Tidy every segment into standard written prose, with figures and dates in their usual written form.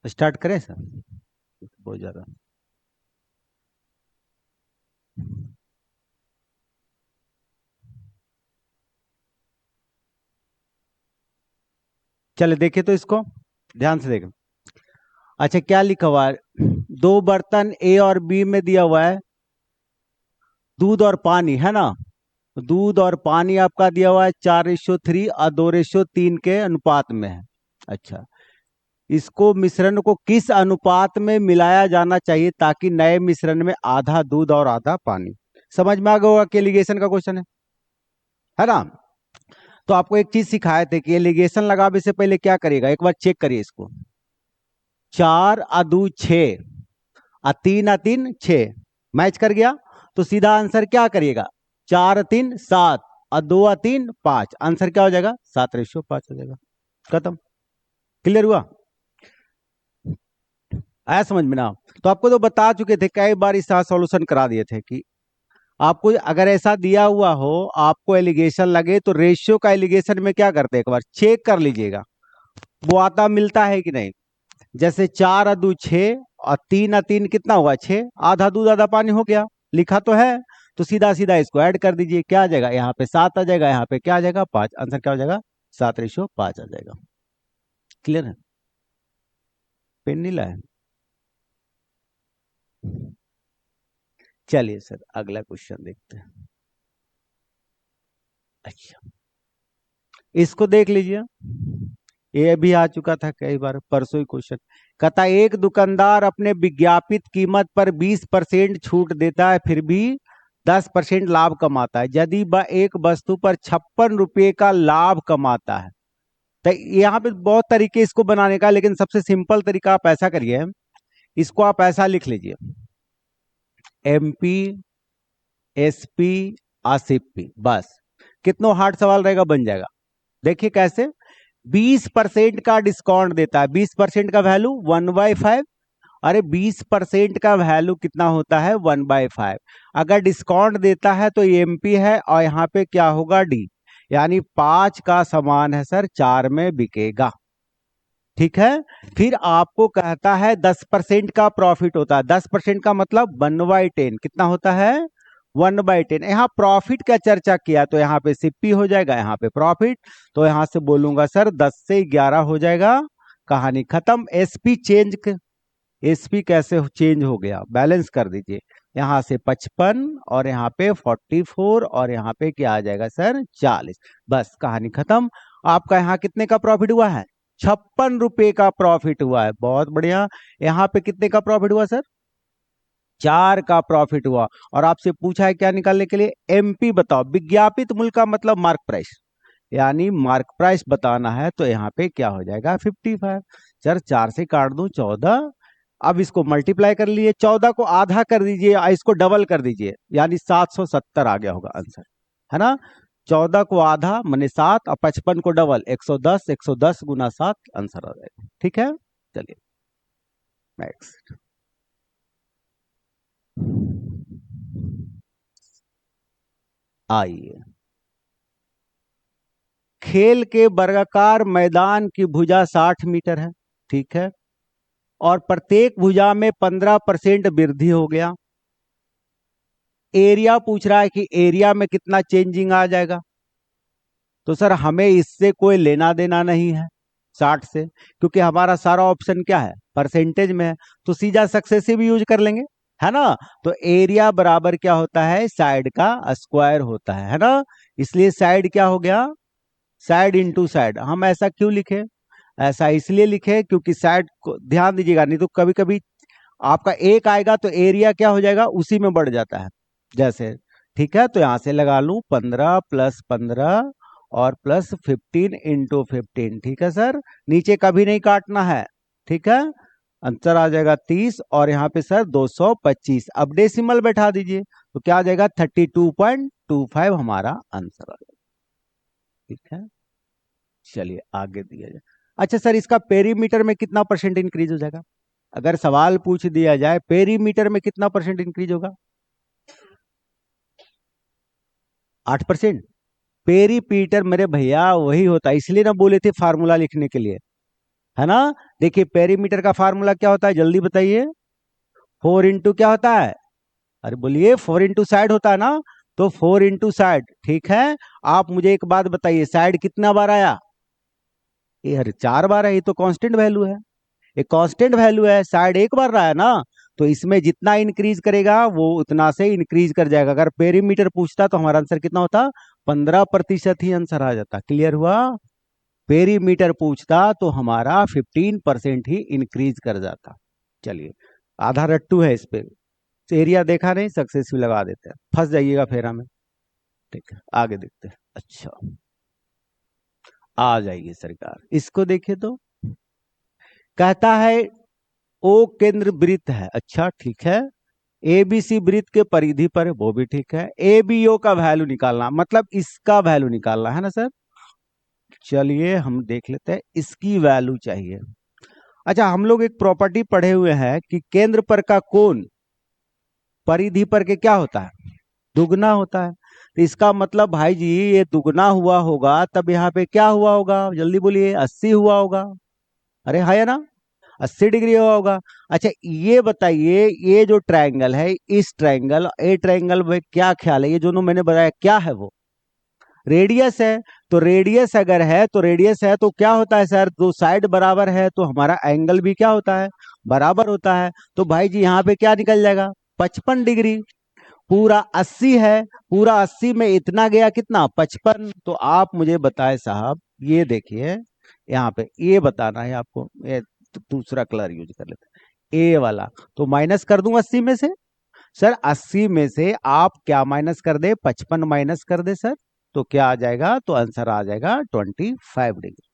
Start करें sir? बहुत ज्यादा। चले देखे तो इसको ध्यान से देखें। अच्छा क्या लिखा हुआ है, दो बर्तन ए और बी में दिया हुआ है, दूध और पानी है ना। दूध और पानी आपका दिया हुआ है 4:3 और 2:3 के अनुपात में है। अच्छा, इसको मिश्रण को किस अनुपात में मिलाया जाना चाहिए ताकि नए मिश्रण में आधा दूध और आधा पानी। समझ में आ गया होगा कि एलिगेशन का क्वेश्चन है ना। तो आपको एक चीज सिखाए थे कि एलिगेशन लगाने से पहले क्या करिएगा, एक बार चेक करिए इसको। 4 और 2 6 और 3 और 3 6 मैच कर गया, तो सीधा आंसर क्या करिएगा, 4 और 3 7 और 2 और 3 5, आंसर क्या हो जाएगा 7:5 हो जाएगा। खत्म। क्लियर हुआ, आया समझ में ना। तो आपको तो बता चुके थे, कई बार इसका सॉल्यूशन करा दिए थे कि आपको अगर ऐसा दिया हुआ हो, आपको एलिगेशन लगे तो रेशियो का एलिगेशन में क्या करते हैं, एक बार चेक कर लीजिएगा वो आता मिलता है कि नहीं। जैसे 4 और 2 6 और 3 और 3 कितना हुआ 6, आधा दूध आधा पानी हो गया, लिखा तो है। तो सीधा सीधा इसको ऐड कर दीजिए, क्या आ जाएगा, यहाँ पे 7 आ जाएगा, यहाँ पे क्या आ जाएगा 5, आंसर क्या हो जाएगा 7:5 आ जाएगा। क्लियर है, पेन नहीं लाया। चलिए सर अगला क्वेश्चन देखते हैं। अच्छा इसको देख लीजिए, ये भी आ चुका था कई बार, परसों ही क्वेश्चन। कहता एक दुकानदार अपने विज्ञापित कीमत पर 20% छूट देता है, फिर भी 10% लाभ कमाता है। यदि वह एक वस्तु पर 56 रुपये का लाभ कमाता है, तो यहाँ पे बहुत तरीके इसको बनाने का, लेकिन सबसे सिंपल तरीका आप ऐसा करिए, इसको आप ऐसा लिख लीजिए, MP SP ASIP, बस। कितना हार्ड सवाल रहेगा, बन जाएगा। देखिए कैसे, 20% का डिस्काउंट देता है, 20% का वैल्यू 1/5। अरे 20% का वैल्यू कितना होता है 1/5। अगर डिस्काउंट देता है तो एमपी है, और यहाँ पे क्या होगा डी, यानी 5 का समान है सर 4 में बिकेगा। ठीक है, फिर आपको कहता है 10% का प्रॉफिट होता है, 10% का मतलब 1/10 कितना होता है 1/10। यहाँ प्रॉफिट का चर्चा किया तो यहाँ पे सिप्पी हो जाएगा, यहाँ पे प्रॉफिट, तो यहाँ से बोलूंगा सर 10 से 11 हो जाएगा, कहानी खत्म। एसपी चेंज, एसपी कैसे चेंज हो गया, बैलेंस कर दीजिए, यहाँ से 55 और यहाँ पे 44 और यहाँ पे क्या आ जाएगा सर 40, बस कहानी खत्म। आपका यहाँ कितने का प्रॉफिट हुआ है 56 रुपए का प्रॉफिट हुआ है, बहुत बढ़िया। यहाँ पे कितने का प्रॉफिट हुआ सर 4 का प्रॉफिट हुआ, और आपसे पूछा है क्या निकालने के लिए, एमपी बताओ, विज्ञापित मूल्य का मतलब मार्क प्राइस, यानी मार्क प्राइस बताना है, तो यहाँ पे क्या हो जाएगा 55। सर 4 से काट दूं 14, अब इसको मल्टीप्लाई कर लिए, 14 को आधा कर दीजिए और इसको डबल कर दीजिए, यानी 770 आ गया होगा आंसर, है ना। 14 को आधा माने 7 और 55 को डबल 110, 110 गुना 7 आंसर आ जाएगा। ठीक है, चलिए नेक्स्ट। आइए, खेल के वर्गाकार मैदान की भुजा 60 मीटर है, ठीक है, और प्रत्येक भुजा में 15% वृद्धि हो गया। एरिया पूछ रहा है कि एरिया में कितना चेंजिंग आ जाएगा, तो सर हमें इससे कोई लेना देना नहीं है 60 से, क्योंकि हमारा सारा ऑप्शन क्या है परसेंटेज में है, तो सीधा सक्सेसिव यूज कर लेंगे, है ना। तो एरिया बराबर क्या होता है साइड का स्क्वायर होता है ना। इसलिए साइड क्या हो गया, साइड इंटू साइड। हम ऐसा क्यों लिखे, ऐसा इसलिए लिखे क्योंकि साइड को ध्यान दीजिएगा, नहीं तो कभी कभी आपका एक आएगा तो एरिया क्या हो जाएगा उसी में बढ़ जाता है जैसे। ठीक है, तो यहां से लगा लूं 15 + 15 और प्लस 15 × 15, ठीक है सर, नीचे कभी नहीं काटना है, ठीक है। आंसर आ जाएगा 30, और यहाँ पे सर 225। अब डेसिमल बैठा दीजिए तो क्या आ जाएगा 32.25 हमारा आंसर आ जाएगा। ठीक है, चलिए आगे दिया जाए। अच्छा सर इसका पेरीमीटर में कितना परसेंट इंक्रीज हो जाएगा, अगर सवाल पूछ दिया जाए पेरीमीटर में कितना परसेंट इंक्रीज होगा 8%। पेरीमीटर मेरे भैया वही होता है, इसलिए ना बोले थे फार्मूला लिखने के लिए, है ना। देखिए पेरीमीटर का फार्मूला क्या होता है, जल्दी बताइए। 4 इंटू क्या होता है, अरे बोलिए 4 इंटू साइड होता है ना। तो 4 इंटू साइड, ठीक है। आप मुझे एक बात बताइए, साइड कितना बार आया, ये अरे 4 बार है, ये तो कांस्टेंट वैल्यू है, ये कांस्टेंट वैल्यू है, साइड एक बार रहा है ना। तो इसमें जितना इंक्रीज करेगा वो उतना से इंक्रीज कर जाएगा। अगर पेरीमीटर पूछता तो हमारा आंसर कितना होता, 15% ही आंसर आ जाता। क्लियर हुआ। पेरीमीटर पूछता तो हमारा 15% ही इंक्रीज कर जाता। चलिए, आधा रट्टू है इस पे, एरिया देखा नहीं, सक्सेसफुल लगा देते हैं, फंस जाइएगा फेरा में। ठीक है, आगे देखते हैं। अच्छा, आ जाइए सरकार, इसको देखिए तो कहता है ओ केंद्र वृत्त है। अच्छा ठीक है, एबीसी वृत्त के परिधि पर है, वो भी ठीक है। एबीओ का वैल्यू निकालना, मतलब इसका वैल्यू निकालना है ना सर। चलिए हम देख लेते हैं, इसकी वैल्यू चाहिए। अच्छा, हम लोग एक प्रॉपर्टी पढ़े हुए हैं कि केंद्र पर का कोण परिधि पर के क्या होता है, दुगना होता है। तो इसका मतलब भाई जी ये दुगना हुआ होगा, तब यहाँ पे क्या हुआ होगा, जल्दी बोलिए, 80 हुआ होगा। अरे है ना, 80 डिग्री हुआ होगा। अच्छा ये बताइए, ये जो ट्रायंगल है, इस ट्रायंगल ए ट्रायंगल में क्या ख्याल है, ये जो मैंने बताया क्या है, वो रेडियस है। तो रेडियस अगर है तो रेडियस है तो क्या होता है सर, दो साइड बराबर है तो हमारा एंगल भी क्या होता है, बराबर होता है। तो भाई जी यहाँ पे क्या निकल जाएगा, 55 डिग्री। पूरा 80 है, पूरा 80 में इतना गया कितना, 55। तो आप मुझे बताए साहब, ये देखिए यहाँ पे ये बताना है आपको, ये दूसरा कलर यूज कर लेते हैं, ए वाला। तो माइनस कर दूं 80 में से, सर 80 में से आप क्या माइनस कर दे, 55 माइनस कर दे सर। तो क्या आ जाएगा, तो आंसर आ जाएगा 25 डिग्री।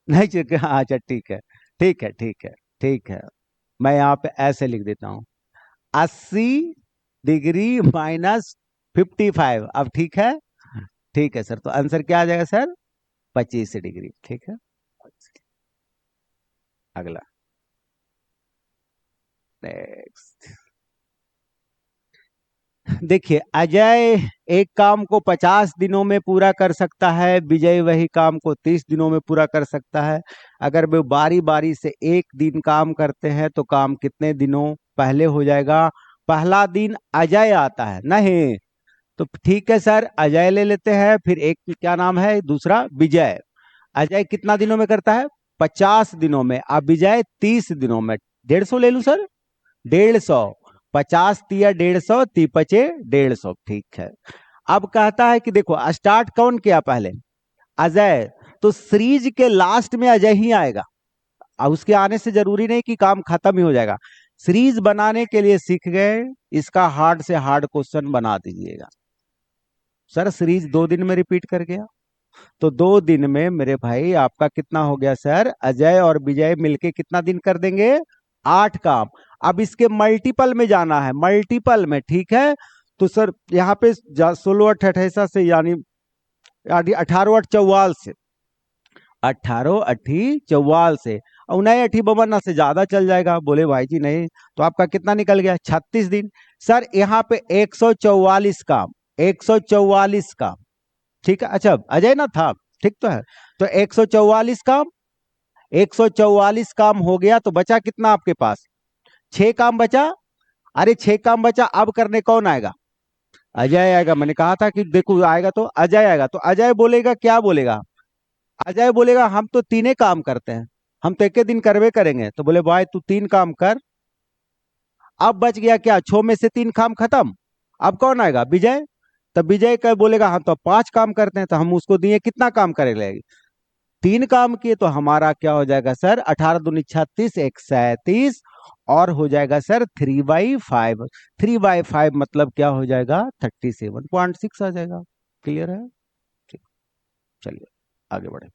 नहीं ठीक है, अच्छा ठीक है, ठीक है, ठीक है, ठीक है। मैं यहाँ पे ऐसे लिख देता हूँ, 80 डिग्री माइनस 55। अब ठीक है, ठीक है सर। तो आंसर क्या आ जाएगा सर, 25 डिग्री। ठीक है, अगला, नेक्स्ट। देखिए, अजय एक काम को 50 दिनों में पूरा कर सकता है, विजय वही काम को 30 दिनों में पूरा कर सकता है। अगर वे बारी बारी से एक दिन काम करते हैं तो काम कितने दिनों पहले हो जाएगा। पहला दिन अजय आता है, नहीं तो ठीक है सर, अजय ले लेते हैं। फिर एक क्या नाम है दूसरा, विजय। अजय कितना दिनों में करता है, 50 दिनों में। अब विजय 30 दिनों में। 150 ले लू सर, 150, 50 तिया 150, ती पचे 150, ठीक है। अब कहता है कि देखो स्टार्ट कौन किया पहले, अजय। तो सीरीज के लास्ट में अजय ही आएगा, अब उसके आने से जरूरी नहीं कि काम खत्म ही हो जाएगा। सीरीज बनाने के लिए सीख गए, इसका हार्ड से हार्ड क्वेश्चन बना दीजिएगा। सर सीरीज 2 दिन में रिपीट कर गया, तो 2 दिन में मेरे भाई आपका कितना हो गया सर, अजय और विजय मिलके कितना दिन कर देंगे, 8 काम। अब इसके मल्टीपल में जाना है, मल्टीपल में, ठीक है। तो सर यहाँ पे 16 8 से यानी 18 8 44 से, 18 8 44 से, और नहीं 8 52 से ज्यादा चल जाएगा। बोले भाई जी नहीं, तो आपका कितना निकल गया, 36 दिन। सर यहाँ पे 144 काम, 144 काम, ठीक है। अच्छा अजय ना था, ठीक तो है। तो 144 काम, 144 काम हो गया, तो बचा कितना आपके पास, 6 काम बचा। अरे 6 काम बचा, अब करने कौन आएगा, अजय आएगा। मैंने कहा था कि देखो आएगा तो अजय आएगा। तो अजय बोलेगा, क्या बोलेगा, अजय बोलेगा हम तो 3 काम करते हैं, हम तो एक दिन करवे करेंगे। तो बोले भाई तू 3 काम कर। अब बच गया क्या, 6 में से 3 काम खत्म। अब कौन आएगा, विजय। तब विजय क्या बोलेगा, हम तो 5 काम करते हैं। तो हम उसको दिए कितना काम करेंगे, 3 काम किए। तो हमारा क्या हो जाएगा सर, 18 दूनी 36, 137, और हो जाएगा सर 3/5। 3/5 मतलब क्या हो जाएगा, 37.6 आ जाएगा। क्लियर है, ठीक। चलिए आगे बढ़े।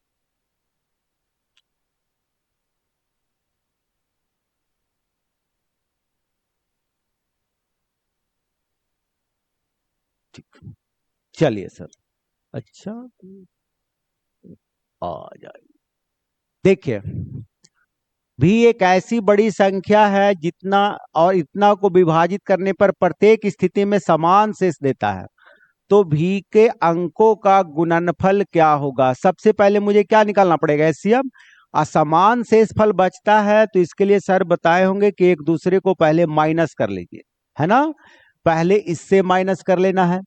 ठीक, चलिए सर। अच्छा, आ जाइए। देखिए, भी एक ऐसी बड़ी संख्या है जितना और इतना को विभाजित करने पर प्रत्येक स्थिति में समान शेष देता है। तो भी के अंकों का गुणनफल क्या होगा। सबसे पहले मुझे क्या निकालना पड़ेगा, एलसीएम। असमान शेषफल बचता है तो इसके लिए सर बताए होंगे कि एक दूसरे को पहले माइनस कर लीजिए, है ना, पहले इससे माइनस कर लेना है।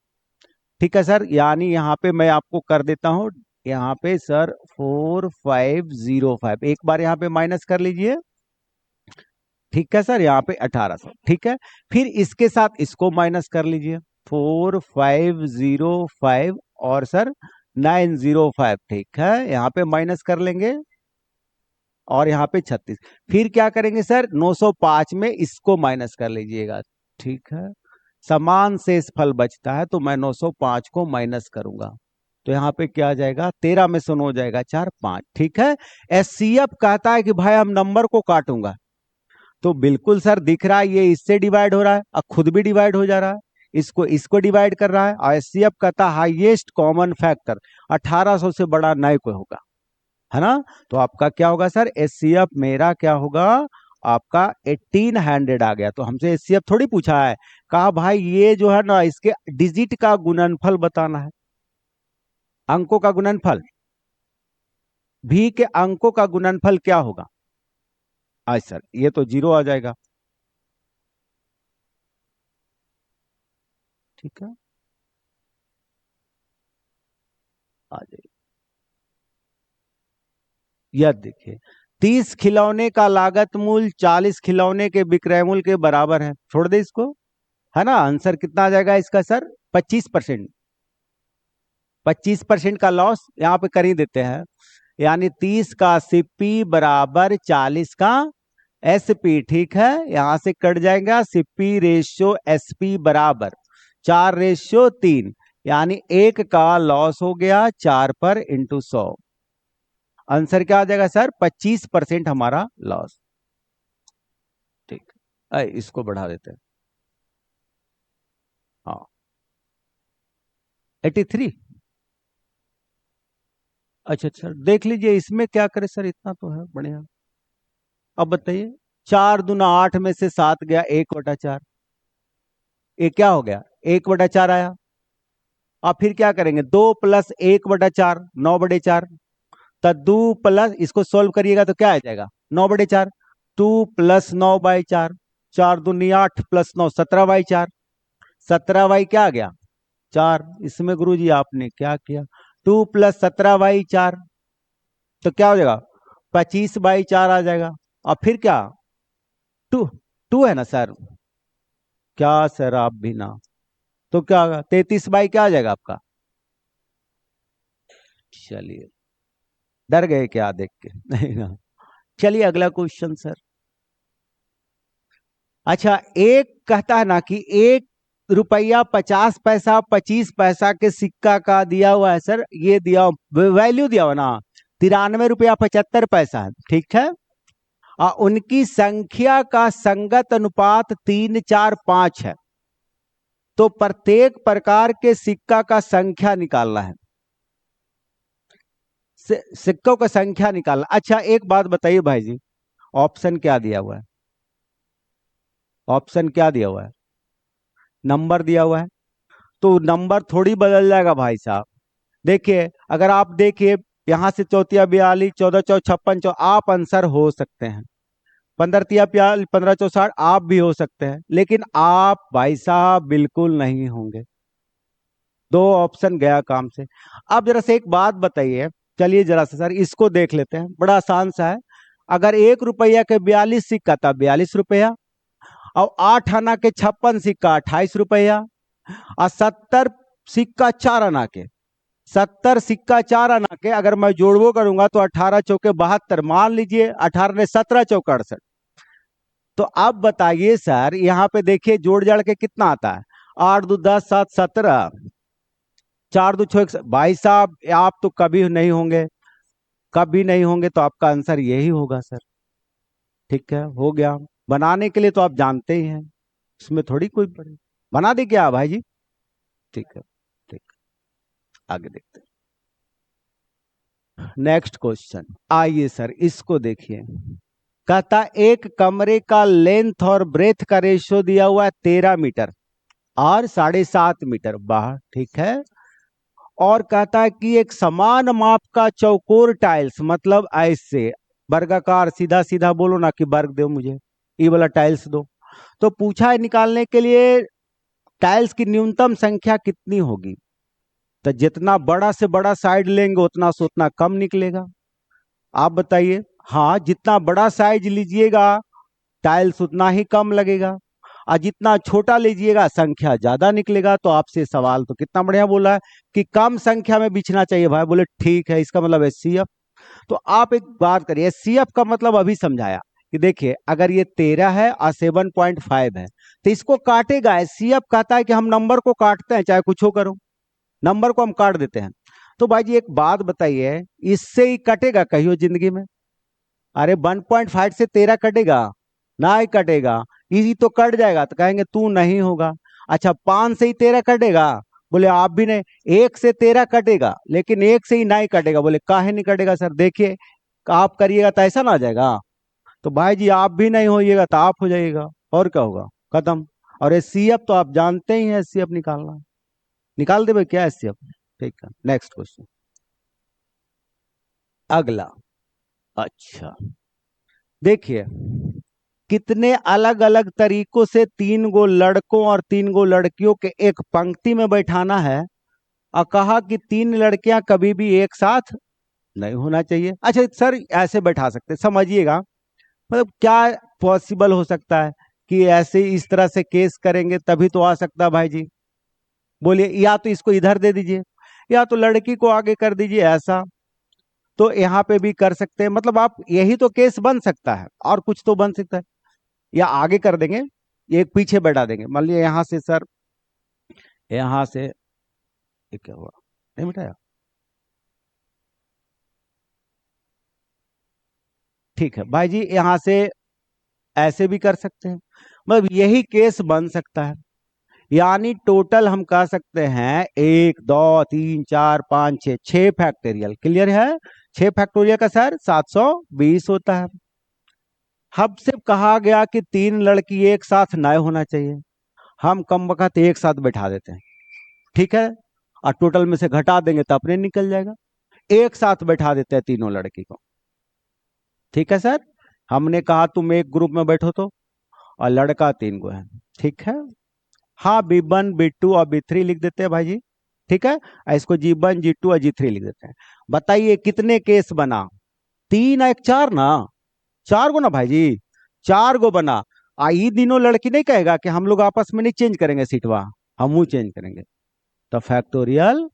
ठीक है सर, यानी यहाँ पे मैं आपको कर देता हूं, यहाँ पे सर 4505 एक बार यहाँ पे माइनस कर लीजिए। ठीक है सर, यहाँ पे 1800। ठीक है, फिर इसके साथ इसको माइनस कर लीजिए 4505 और सर 905। ठीक है, यहाँ पे माइनस कर लेंगे और यहाँ पे 36। फिर क्या करेंगे सर, 905 में इसको माइनस कर लीजिएगा। ठीक है, समान शेषफल बचता है तो मैं 905 को माइनस करूंगा तो यहाँ पे क्या आ जाएगा, 13 में से 9 जाएगा 4, 5। ठीक है, एचसीएफ कहता है कि भाई हम नंबर को काटूंगा, तो बिल्कुल सर दिख रहा है ये इससे डिवाइड हो रहा है और खुद भी डिवाइड हो जा रहा है, इसको इसको डिवाइड कर रहा है। और एचसीएफ कहता है हाईएस्ट कॉमन फैक्टर 1800 से बड़ा नहीं कोई होगा, है ना। तो आपका क्या होगा सर, एचसीएफ मेरा क्या होगा, आपका 1800 आ गया। तो हमसे एचसीएफ थोड़ी पूछा है, कहा भाई ये जो है ना इसके डिजिट का गुणनफल बताना है, अंकों का गुणनफल, भी के अंकों का गुणनफल क्या होगा। आज सर ये तो 0 आ जाएगा। ठीक है, आ जाइए। यह देखिए 30 खिलौने का लागत मूल्य 40 खिलौने के विक्रय मूल्य के बराबर है, छोड़ दे इसको, है ना। आंसर कितना आ जाएगा इसका सर, 25%। 25% का लॉस यहाँ पे कर ही देते हैं, यानी 30 का सीपी बराबर 40 का एसपी। ठीक है, यहां से कट जाएगा सीपी रेशियो एसपी बराबर 4:3, यानी 1 का लॉस हो गया 4 पर इंटू 100। आंसर क्या आ जाएगा सर, 25% हमारा लॉस। ठीक है, इसको बढ़ा देते हैं। हाँ 83। अच्छा सर देख लीजिए इसमें क्या करे सर, इतना तो है बढ़िया। अब बताइए, 4 दूना 8 में से 7 गया 1/4, ये क्या हो गया, 1/4 आया। अब फिर क्या करेंगे, 2 + 1/4 9/4, तो 2 प्लस इसको सोल्व करिएगा तो क्या आ जाएगा, 9/4। 2 + 9/4, 4 दूनी 8 + 9 17/4, 17 क्या आ गया 4। इसमें गुरुजी आपने क्या किया, 2 + 17/4 तो क्या हो जाएगा 25/4 आ जाएगा। और फिर क्या, 2 2 है ना सर, क्या सर आप भी ना, तो क्या होगा 33 बाई क्या आ जाएगा आपका। चलिए, डर गए क्या देख के नहीं ना। चलिए अगला क्वेश्चन सर। अच्छा, एक कहता है ना कि 1 रुपया 50 पैसा 25 पैसा के सिक्का का दिया हुआ है सर, ये दिया वैल्यू दिया हुआ ना 93 रुपया 75 पैसा है। ठीक है, और उनकी संख्या का संगत अनुपात 3, 4, 5 है, तो प्रत्येक प्रकार के सिक्का का संख्या निकालना है, सिक्कों का संख्या निकालना। अच्छा एक बात बताइए भाई जी, ऑप्शन क्या दिया हुआ है, ऑप्शन क्या दिया हुआ है, नंबर दिया हुआ है, तो नंबर थोड़ी बदल जाएगा भाई साहब। देखिए अगर आप देखिए यहां से 4×42 14×4 56 आप आंसर हो सकते हैं, 15×43 15×4 आप भी हो सकते हैं, लेकिन आप भाई साहब बिल्कुल नहीं होंगे, 2 ऑप्शन गया काम से। अब जरा से एक बात बताइए, चलिए जरा से सर इसको देख लेते हैं, बड़ा आसान सा है। अगर 1 रुपया के 42 सिक्का था 42 रुपया, और 8 आना के 56 सिक्का 28 रुपया, और 70 सिक्का 4 आना के 70 सिक्का 4 आना के अगर मैं जोड़वो करूंगा तो 18 चौके 72, मान लीजिए 18 ने 17 चौके 68। तो अब बताइए सर यहाँ पे देखिए जोड़ जाड़ के कितना आता है, 8 2 10 7 17, 4 2 6 भाई साहब आप तो कभी नहीं होंगे, कभी नहीं होंगे, तो आपका आंसर यही होगा सर। ठीक है, हो गया, बनाने के लिए तो आप जानते ही हैं, इसमें थोड़ी कोई पड़े, बना दे क्या भाई जी। ठीक है, ठीक, आगे देखते हैं नेक्स्ट क्वेश्चन। आइए सर इसको देखिए, कहता एक कमरे का लेंथ और ब्रेथ का रेशियो दिया हुआ है 13 मीटर और 7.5 मीटर बाहर। ठीक है, और कहता है कि एक समान माप का चौकोर टाइल्स, मतलब ऐसे वर्गाकार, सीधा सीधा बोलो ना कि वर्ग दो मुझे, ये वाला टाइल्स दो। तो पूछा है निकालने के लिए टाइल्स की न्यूनतम संख्या कितनी होगी। तो जितना बड़ा से बड़ा साइड लेंगे उतना से उतना कम निकलेगा। आप बताइए। हाँ, जितना बड़ा साइज लीजिएगा टाइल्स उतना ही कम लगेगा, और जितना छोटा लीजिएगा संख्या ज्यादा निकलेगा। तो आपसे सवाल तो कितना बढ़िया बोला है कि कम संख्या में बिछना चाहिए भाई। बोले ठीक है, इसका मतलब एचसीएफ। तो आप एक बात करिए, एचसीएफ का मतलब अभी समझाया कि देखिए अगर ये 13 है और 7.5 है तो इसको काटेगा। एचसीएफ कहता है कि हम नंबर को काटते हैं, चाहे कुछ हो करो, नंबर को हम काट देते हैं। तो भाई जी एक बात बताइए, इससे ही कटेगा कहियो जिंदगी में? अरे 1.5 से 13 कटेगा? ना ही कटेगा। इसी तो कट जाएगा तो कहेंगे तू नहीं होगा। अच्छा, 5 से ही 13 कटेगा? बोले आप भी नहीं। 1 से 13 कटेगा, लेकिन 1 से ही नहीं कटेगा। बोले काहे नहीं कटेगा सर? देखिए, आप करिएगा तो ऐसा ना आ जाएगा। तो भाई जी आप भी नहीं होइएगा तो आप हो जाइएगा, और क्या होगा, खत्म। और एचसीएफ तो आप जानते ही हैं, एचसीएफ निकालना। निकाल देवे क्या एचसीएफ? ठीक है, नेक्स्ट क्वेश्चन। अगला। अच्छा, देखिए कितने अलग अलग तरीकों से 3 गो लड़कों और 3 गो लड़कियों के एक पंक्ति में बैठाना है, और कहा कि 3 लड़कियां कभी भी एक साथ नहीं होना चाहिए। अच्छा सर, ऐसे बैठा सकते, समझिएगा मतलब क्या पॉसिबल हो सकता है कि ऐसे इस तरह से केस करेंगे तभी तो आ सकता है भाई जी। बोलिए, या तो इसको इधर दे दीजिए, या तो लड़की को आगे कर दीजिए ऐसा। तो यहाँ पे भी कर सकते हैं, मतलब आप यही तो केस बन सकता है, और कुछ तो बन सकता है। या आगे कर देंगे, एक पीछे बैठा देंगे। मान लिया यहाँ से सर, यहाँ से, ये क्या हुआ, नहीं बिठाया? ठीक है भाई जी, यहाँ से ऐसे भी कर सकते हैं, मतलब यही केस बन सकता है। यानी टोटल हम कह सकते हैं 1 2 3 4 5 6, 6 फैक्टोरियल। क्लियर है? 6 फैक्टोरियल का सर 720 होता है। हम सिर्फ कहा गया कि 3 लड़की एक साथ न होना चाहिए, हम कम वक्त एक साथ बैठा देते हैं। ठीक है, और टोटल में से घटा देंगे तो अपने निकल जाएगा। एक साथ बैठा देते हैं तीनों लड़की को। ठीक है सर, हमने कहा तुम एक ग्रुप में बैठो तो, और लड़का 3 गो है। ठीक है, हाँ B1 B2 और B3 लिख देते हैं भाई जी। ठीक है, और इसको G1 G2 और G3 लिख देते हैं। बताइए कितने केस बना? 3 और 1 4 ना, 4 गो ना भाई जी, 4 गो बना। आई दिनों लड़की नहीं कहेगा कि हम लोग आपस में नहीं चेंज करेंगे सीटवा, हम चेंज करेंगे। तो फैक्टोरियल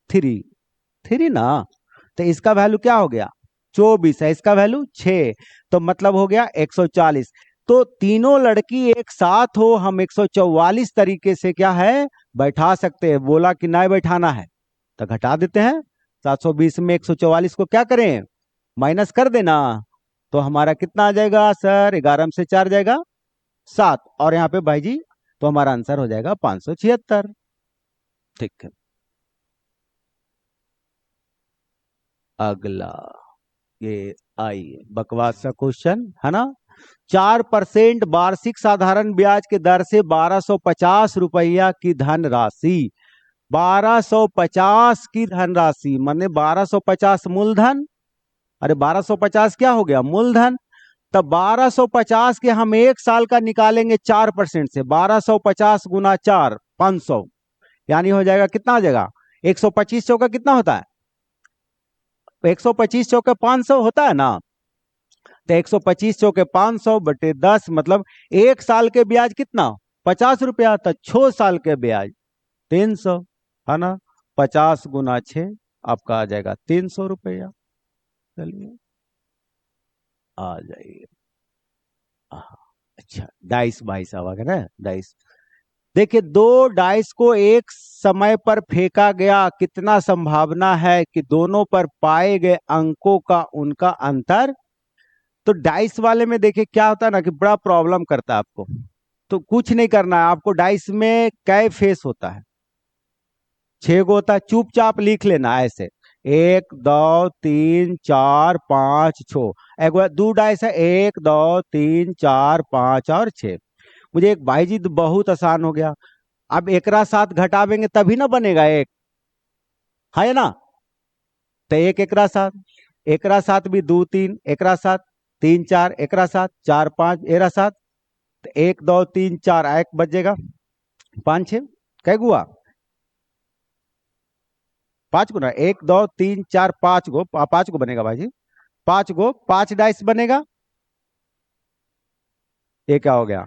3, 3 ना। तो इसका वैल्यू क्या हो गया? 24 है, इसका वैल्यू 6। तो मतलब हो गया 140। तो तीनों लड़की एक साथ हो, हम 144 तरीके से क्या है बैठा सकते हैं। बोला कि नहीं बैठाना है तो घटा देते हैं। 720 में 144 को क्या करें, माइनस कर देना। तो हमारा कितना आ जाएगा सर? 11 में से 4 जाएगा 7, और यहाँ पे भाई जी तो हमारा आंसर हो जाएगा 576। ठीक है, अगला। ये आइए, बकवास सा क्वेश्चन है ना। 4% वार्षिक साधारण ब्याज के दर से 1250 रुपया की धनराशि, 1250 की धनराशि माने 1250 मूलधन। अरे 1250 क्या हो गया? मूलधन। तब 1250 के हम 1 साल का निकालेंगे 4% से, 1250 गुना 4, 500। यानी हो जाएगा कितना हो जाएगा? 125 चौका कितना होता है? 125 चौके 500 होता है ना। तो 125 चौके 500 बटे 10, मतलब 1 साल के ब्याज कितना? 50 रुपया। तो 6 साल के ब्याज 300, है ना। 50 गुना 6 आपका आ जाएगा 300 रुपया। चलिए आ जाइए। हाँ, अच्छा डाइस भाई साहब आ गए ना, डाइस। देखिए, 2 डाइस को एक समय पर फेंका गया, कितना संभावना है कि दोनों पर पाए गए अंकों का उनका अंतर। तो डाइस वाले में देखिए क्या होता है ना कि बड़ा प्रॉब्लम करता है आपको। तो कुछ नहीं करना है आपको, डाइस में कै फेस होता है? 6 गो होता है। चुपचाप लिख लेना ऐसे, 1 2 3 4 5 6। एक बार 2 डाइस है, 1 2 3 4 5 और 6। मुझे एक भाई जी तो बहुत आसान हो गया। अब एकरा साथ घटावेंगे तभी ना बनेगा एक, है ना। तो एक एकरा साथ, एकरा साथ भी 2 3, एकरा साथ 3 4, एकरा साथ 4 5, एरा साथ 1 2 3 4, एक बचेगा 5 6, कै गुआ 5 गुना 1 2 3 4 5 गो, 5 गो बनेगा भाई जी, 5 गो, 5 डाइस बनेगा। ये क्या हो गया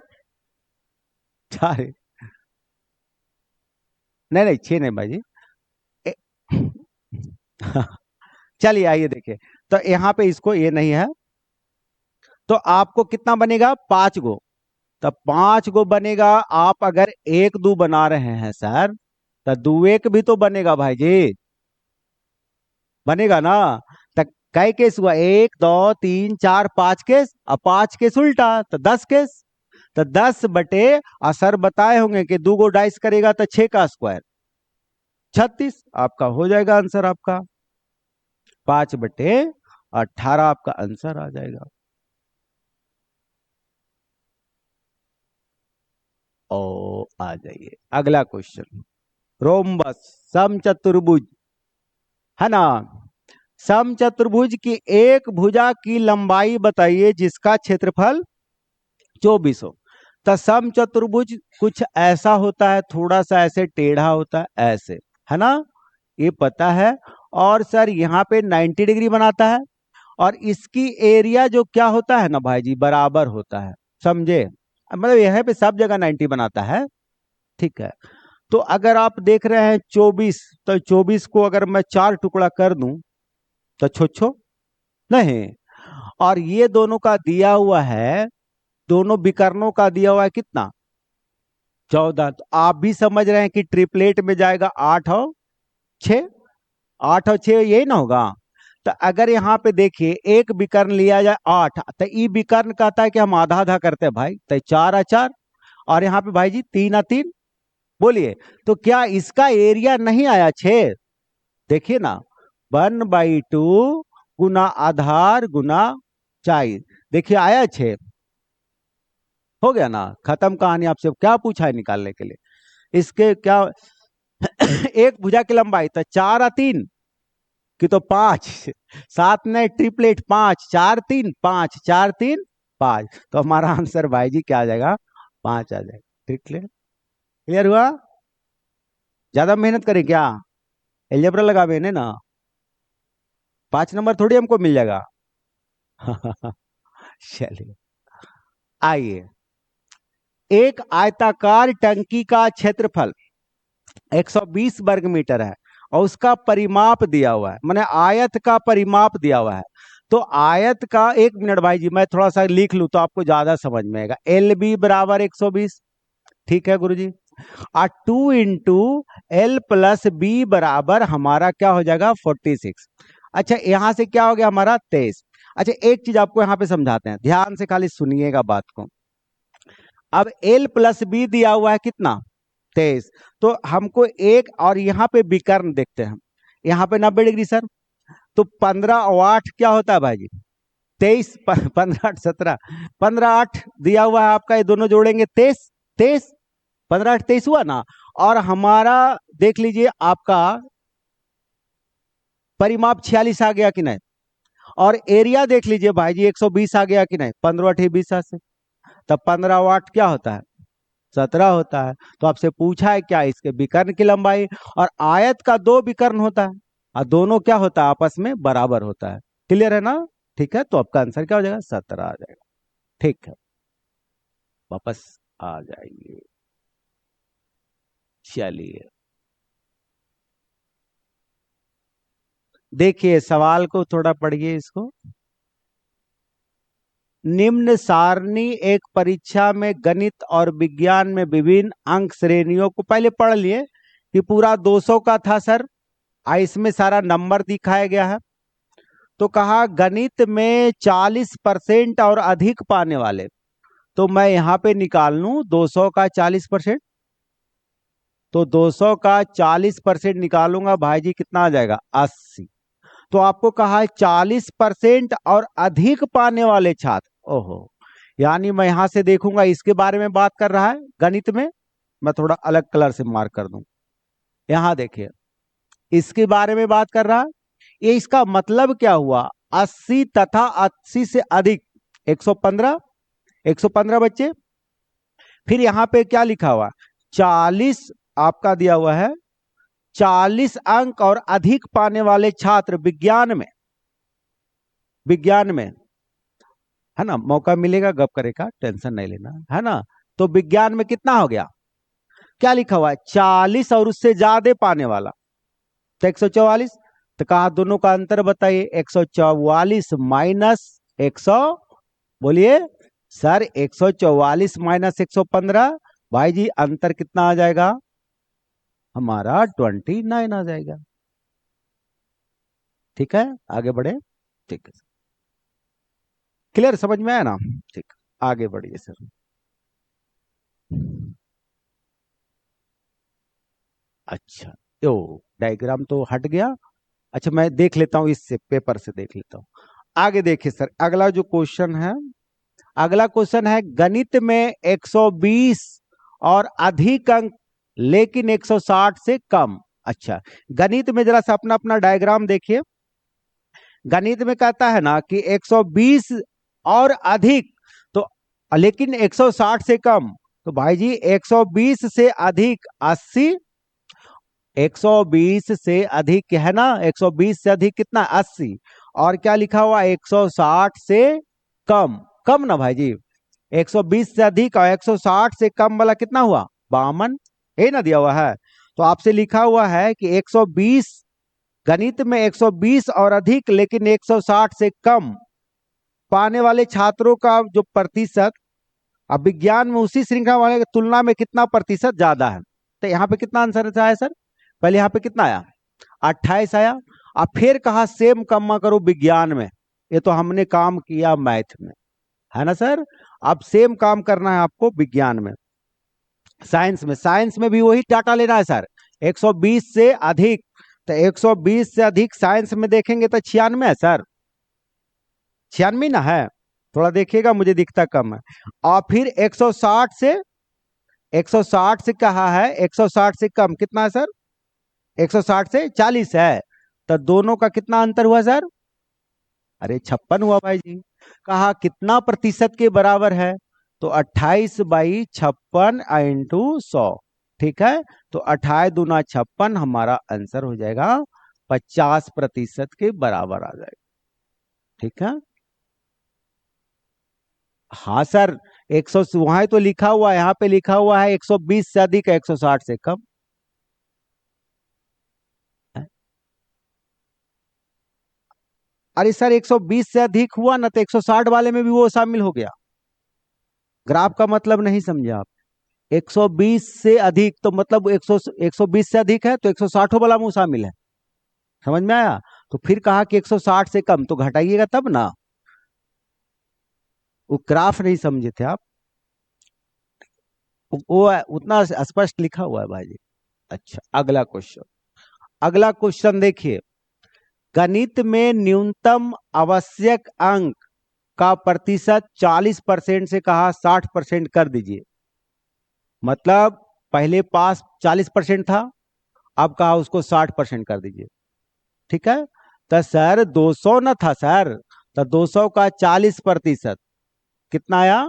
4, नहीं नहीं 6 नहीं भाई जी। ए- चलिए आइए देखिए, तो यहाँ पे इसको ये नहीं है, तो आपको कितना बनेगा 5 गो, तो 5 गो बनेगा। आप अगर 1 2 बना रहे हैं सर, तो 2 1 भी तो बनेगा भाई जी, बनेगा ना। तो कई केस हुआ, 1 2 3 4 5 केस, और 5 केस उल्टा तो 10 केस, तो 10 बटे, और सर बताए होंगे कि 2 गो डाइस करेगा तो 6 का स्क्वायर 36, आपका हो जाएगा आंसर, आपका 5/18 आपका आंसर आ जाएगा। ओ आ जाइए अगला क्वेश्चन, रोम्बस समचतुर्भुज है ना, समचतुर्भुज की एक भुजा की लंबाई बताइए जिसका क्षेत्रफल 24 हो। तो समचतुर्भुज कुछ ऐसा होता है, थोड़ा सा ऐसे टेढ़ा होता है, ऐसे, है ना, ये पता है। और सर यहाँ पे 90 डिग्री बनाता है, और इसकी एरिया जो क्या होता है ना भाई जी, बराबर होता है, समझे, मतलब यहाँ पे सब जगह 90 बनाता है, ठीक है। तो अगर आप देख रहे हैं 24, तो 24 को अगर मैं 4 टुकड़ा कर दूं तो छो छो नहीं, और ये दोनों का दिया हुआ है, दोनों विकर्णों का दिया हुआ है कितना 14, तो आप भी समझ रहे हैं कि ट्रिपलेट में जाएगा 8 और 6, 8 और 6 यही ना होगा। तो अगर यहाँ पे देखिए एक विकर्ण लिया जाए 8, तो ई विकर्ण कहता है कि हम आधा आधा करते हैं भाई, तो 4 और 4, और यहाँ पे भाई जी 3 और 3, बोलिए तो क्या इसका एरिया नहीं आया 6, देखिए ना, 1/2 गुना आधार गुना 4, देखिए आया 6, हो गया ना, खत्म कहानी। आपसे क्या पूछा है निकालने के लिए, इसके क्या एक भुजा की लंबाई, तो 4 और 3 की तो 5, 7 ने ट्रिपलेट 5 4 3 5 4 3 5, तो हमारा आंसर भाई जी क्या आ जाएगा 5 आ जाएगा, ट्रिपलेट। क्लियर हुआ, ज्यादा मेहनत करें क्या, एल्जेब्रा लगा मैंने ना, 5 नंबर थोड़ी हमको मिल जाएगा। चलिए आइए, एक आयताकार टंकी का क्षेत्रफल 120 वर्ग मीटर है, और उसका परिमाप दिया हुआ है, माने आयत का परिमाप दिया हुआ है। तो आयत का, एक मिनट भाई जी मैं थोड़ा सा लिख लूं तो आपको ज्यादा समझ में आएगा, एल बी बराबर 120, ठीक है गुरुजी, और 2 इंटू एल प्लस बी बराबर हमारा क्या हो जाएगा 46। अच्छा यहां से क्या हो गया हमारा 23। अच्छा एक चीज आपको यहां पे समझाते हैं, ध्यान से खाली सुनिएगा बात को। अब एल प्लस बी दिया हुआ है कितना 23, तो हमको एक, और यहाँ पे विकर्ण देखते हैं, यहाँ पे 90 डिग्री सर, तो 15 और 8 क्या होता है भाई जी 23, 15 8 17, 15 8 दिया हुआ है आपका, ये दोनों जोड़ेंगे 23, 23 15 8 23 हुआ ना। और हमारा देख लीजिए आपका परिमाप 46 आ गया कि नहीं, और एरिया देख लीजिए भाई जी 120 आ गया कि नहीं, 15 8 20 से, तब 15 और 8 क्या होता है 17 होता है। तो आपसे पूछा है क्या इसके विकर्ण की लंबाई, और आयत का 2 विकर्ण होता है, और दोनों क्या होता है आपस में बराबर होता है, क्लियर है ना, ठीक है, तो आपका आंसर क्या हो जाएगा 17 आ जाएगा, ठीक है, वापस आ जाइए। चलिए देखिए सवाल को थोड़ा पढ़िए इसको, निम्न सारणी एक परीक्षा में गणित और विज्ञान में विभिन्न अंक श्रेणियों को, पहले पढ़ लिए कि पूरा 200 का था सर, इसमें सारा नंबर दिखाया गया है। तो कहा गणित में 40% और अधिक पाने वाले, तो मैं यहां पे निकाल लूं 200 का 40%, तो 200 का 40% निकालूंगा भाई जी कितना आ जाएगा 80। तो आपको कहा है 40% और अधिक पाने वाले छात्र, ओहो, यानी मैं यहां से देखूंगा इसके बारे में बात कर रहा है गणित में, मैं थोड़ा अलग कलर से मार्क कर दूं, यहां देखिए इसके बारे में बात कर रहा है, ये इसका मतलब क्या हुआ, 80 तथा 80 से अधिक 115, 115 बच्चे। फिर यहां पे क्या लिखा हुआ, 40 आपका दिया हुआ है, 40 अंक और अधिक पाने वाले छात्र विज्ञान में, विज्ञान में, है ना, मौका मिलेगा गप करेगा, टेंशन नहीं लेना, है ना। तो विज्ञान में कितना हो गया, क्या लिखा हुआ है, 40 और उससे ज्यादा पाने वाला तो 144। तो कहा दोनों का अंतर बताइए, 144 माइनस 100, बोलिए सर 144 माइनस 115, भाई जी अंतर कितना आ जाएगा, हमारा 29 आ जाएगा। ठीक है, आगे बढ़े, ठीक है, क्लियर, समझ में आया ना, ठीक, आगे बढ़िए सर। अच्छा, तो डायग्राम तो हट गया। अच्छा मैं देख लेता हूं, इससे पेपर से देख लेता हूं। आगे देखिए सर, अगला जो क्वेश्चन है, अगला क्वेश्चन है गणित में 120 और अधिक अंक लेकिन 160 से कम। अच्छा, गणित में जरा सा अपना अपना डायग्राम देखिए। गणित में कहता है ना कि 120 और अधिक, तो लेकिन 160 से कम, तो भाई जी 120 से अधिक 80, 120 से अधिक है ना, 120 से अधिक कितना 80, और क्या लिखा हुआ 160 से कम, कम ना भाई जी, 120 से अधिक और 160 से कम वाला कितना हुआ 52, ये ना दिया हुआ है। तो आपसे लिखा हुआ है कि 120, गणित में 120 और अधिक लेकिन 160 से कम पाने वाले छात्रों का जो प्रतिशत, अब विज्ञान में उसी श्रृंखला वाले की तुलना में कितना प्रतिशत ज्यादा है। तो यहाँ पे कितना आंसर आया सर, पहले यहाँ पे कितना आया 28 आया, अब फिर कहा सेम कम्मा करो विज्ञान में, ये तो हमने काम किया मैथ में, है ना सर। अब सेम काम करना है आपको विज्ञान में, साइंस में, साइंस में भी वही डाटा लेना है सर, 120 से अधिक, तो 120 से अधिक साइंस में देखेंगे तो 96 है सर, 96 ना है, थोड़ा देखिएगा मुझे दिखता कम है। और फिर 160 से, 160 से कहा है 160 से कम कितना है सर, 160 से 40 है, तो दोनों का कितना अंतर हुआ सर, अरे 56 हुआ भाई जी। कहा कितना प्रतिशत के बराबर है, तो 28/56 इंटू 100, ठीक है, तो 28 दूना 56, हमारा आंसर हो जाएगा 50% के बराबर आ जाएगा। ठीक है, हाँ सर, 100 वहां तो लिखा हुआ है, यहाँ पे लिखा हुआ है 120 से अधिक 160 से कम है? अरे सर 120 से अधिक हुआ ना तो 160 वाले में भी वो शामिल हो गया, ग्राफ का मतलब नहीं समझे आप। 120 से अधिक तो मतलब 120 से अधिक है तो 160 वाला मुंह शामिल है, समझ में आया। तो फिर कहा कि 160 से कम, तो घटाइएगा तब ना, वो ग्राफ नहीं समझे थे आप, वो उतना स्पष्ट लिखा हुआ है भाई जी। अच्छा, अगला क्वेश्चन, अगला क्वेश्चन देखिए, गणित में न्यूनतम आवश्यक अंक का प्रतिशत 40% से कहा 60% कर दीजिए, मतलब पहले पास 40% था, अब कहा उसको 60% कर दीजिए। ठीक है, तो सर 200 न था सर, तो 200 का 40% कितना आया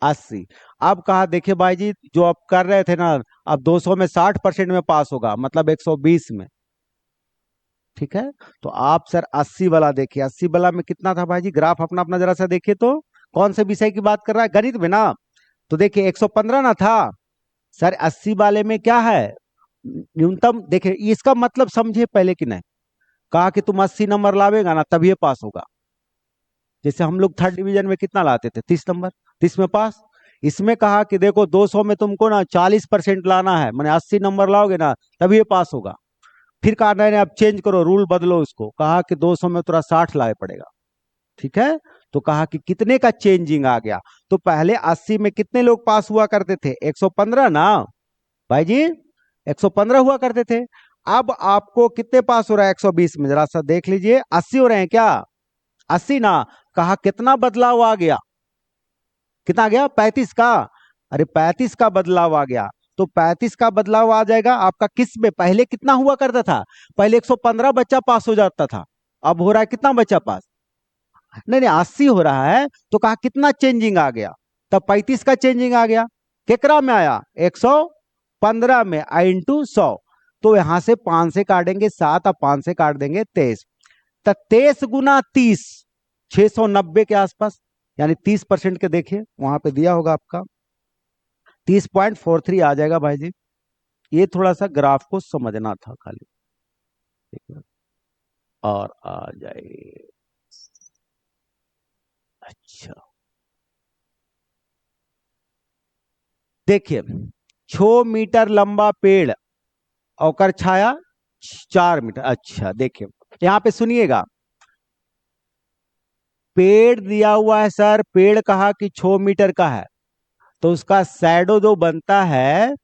80। अब कहा देखिए भाई जी जो आप कर रहे थे ना, अब 200 में 60% में पास होगा, मतलब 120 में। ठीक है, तो आप सर 80 वाला देखिए, 80 वाला में कितना था भाई जी, ग्राफ अपना अपना जरा सा देखिए तो, कौन से विषय की बात कर रहा है, गणित में ना, तो देखिए 115 ना था सर, 80 वाले में क्या है न्यूनतम, देखिए इसका मतलब समझे पहले कि नहीं, कहा कि तुम 80 नंबर लावेगा ना तभी ये पास होगा, जैसे हम लोग थर्ड डिवीजन में कितना लाते थे 30 नंबर, 30 में पास। इसमें कहा कि देखो 200 में तुमको ना 40% लाना है, मैंने 80 नंबर लाओगे ना तभी ये पास होगा। फिर कहा नहीं नहीं अब चेंज करो, रूल बदलो उसको, कहा कि 200 में तुरा 60 लाए पड़ेगा। ठीक है, तो कहा कि कितने का चेंजिंग आ गया, तो पहले 80 में कितने लोग पास हुआ करते थे 115 ना भाई जी, 115 हुआ करते थे। अब आपको कितने पास हो रहा है 120 में, जरा सा देख लीजिए, 80 हो रहे हैं क्या, 80 ना, कहा कितना बदलाव आ गया, कितना आ गया 35 का, अरे 35 का बदलाव आ गया, तो 35 का बदलाव आ जाएगा आपका किस में, पहले कितना हुआ करता था, पहले 115 बच्चा पास हो जाता था, अब हो रहा है कितना बचा पास? नहीं नहीं 80 हो रहा है, तो कहा कितना चेंजिंग आ गया? तब 35 का चेंजिंग आ गया। केकरा में आया? 115 में, आई इंटू 100। तो यहां से 5 से काटेंगे 7, अब 5 से काट देंगे 23। तो 23 गुना 30, 690 के आसपास, यानी 30% के देखिए वहां पे दिया होगा आपका 30.43 आ जाएगा भाई जी। ये थोड़ा सा ग्राफ को समझना था खाली, ठीक है, और आ जाए। अच्छा देखिए, 6 मीटर लंबा पेड़ और छाया 4 मीटर। अच्छा देखिए यहां पे सुनिएगा, पेड़ दिया हुआ है सर, पेड़ कहा कि 6 मीटर का है, तो उसका शैडो जो बनता है,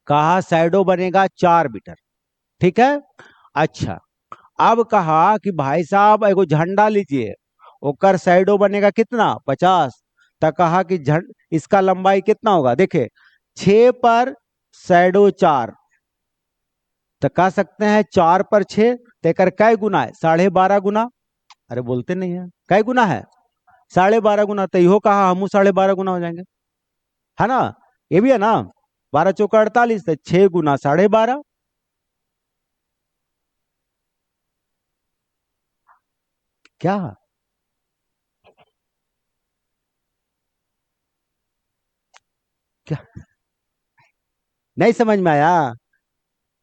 कहा शैडो बनेगा 4 मीटर, ठीक है। अच्छा अब कहा कि भाई साहब एगो झंडा लीजिए, ओकर शैडो बनेगा कितना? 50। तो कहा कि झंड इसका लंबाई कितना होगा? देखे 6 पर शैडो 4, तो कह सकते हैं 4 पर 6, तो एकर कै गुना है? 12.5 गुना। अरे बोलते नहीं है, कै गुना है? 12.5 गुना। तो इहो कहा हम 12.5 गुना हो जाएंगे, है ना? ये भी है ना, 12 चौका 48, तो 6 गुना 12.5। क्या? क्या नहीं समझ में आया?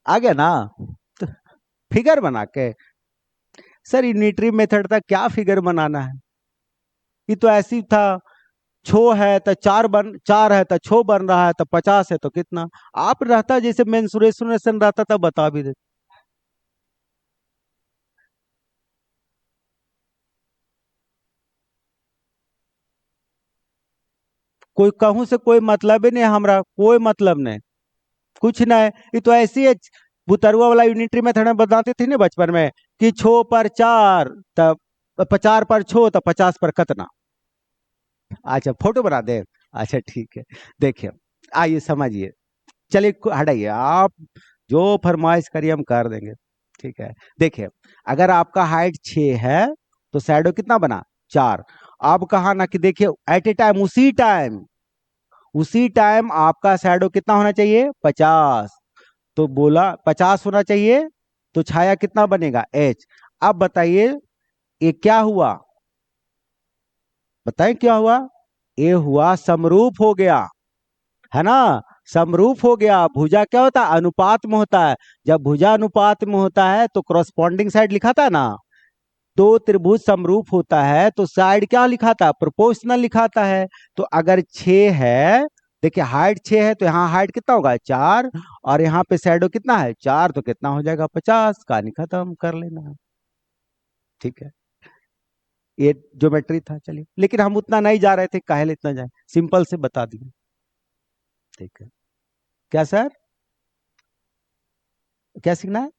आ गया ना? तो फिगर बना के, सर यूनिटरी मेथड था, क्या फिगर बनाना है? ये तो ऐसी ही था, छो है तो 4 है तो छो बन रहा है, तो 50 है तो कितना? आप रहता जैसे मेंसुरेशन रहता था, बता भी देते। कोई कहूं से कोई मतलब ही नहीं, हमरा कोई मतलब नहीं, कुछ नहीं। ये तो ऐसी है, बुतरुआ वाला यूनिटरी मेथड में बताते थे ना बचपन में, कि छो पर 4, तब 50 पर 6, तो 50 पर कितना। अच्छा फोटो बना दे, अच्छा ठीक है। देखिए आइए समझिए, चलिए हटाइए आप, जो फरमाइश करिए हम कर देंगे, ठीक है। देखिए अगर आपका हाइट 6 है, तो शैडो कितना बना? 4। अब कहा ना कि देखिए एट ए टाइम, उसी टाइम आपका शैडो कितना होना चाहिए? 50। तो बोला 50 होना चाहिए, तो छाया कितना बनेगा? H। अब बताइए ये क्या हुआ? बताएं क्या हुआ? ये हुआ समरूप हो गया, है ना? समरूप हो गया। भुजा क्या होता है? अनुपात में होता है। जब भुजा अनुपात में होता है तो कॉरस्पॉन्डिंग साइड लिखा था ना, तो त्रिभुज समरूप होता है तो साइड क्या लिखाता? प्रोपोर्शनल लिखाता है। तो अगर 6 है, देखिए हाइट 6 है, तो यहाँ हाइट कितना होगा? 4, और यहाँ पे शैडो कितना है? 4, तो कितना हो जाएगा? 50। कहानी खत्म, कर लेना है, ठीक है। ये ज्योमेट्री था, चलिए, लेकिन हम उतना नहीं जा रहे थे, काहे इतना जाए, सिंपल से बता दिए, ठीक है। क्या सर? क्या सीखना है?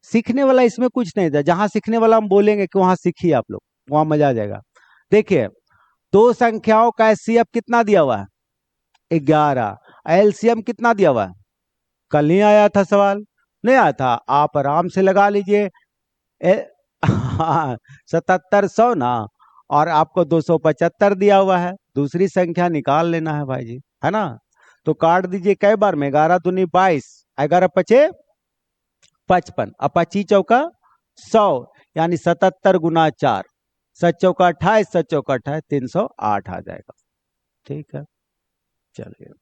सीखने वाला इसमें कुछ नहीं था, जहां सीखने वाला हम बोलेंगे कि वहां सीखिए आप लोग, वहां मजा आ जाएगा। देखिए दो संख्याओं का एचसीएफ कितना दिया हुआ है? 11। एलसीएम कितना दिया हुआ है? कल नहीं आया था सवाल? नहीं आया था, आप आराम से लगा लीजिए। हाँ, 7700 ना, और आपको 275 दिया हुआ है, दूसरी संख्या निकाल लेना है भाई जी, है ना? तो काट दीजिए कई बार में, 11 दूनी 22, 11 पचे 55, और 25 चौका 100, यानी 77 गुना 4, 7 चौका 28, 7 चौका 28, 308 आ जाएगा, ठीक है। चलिए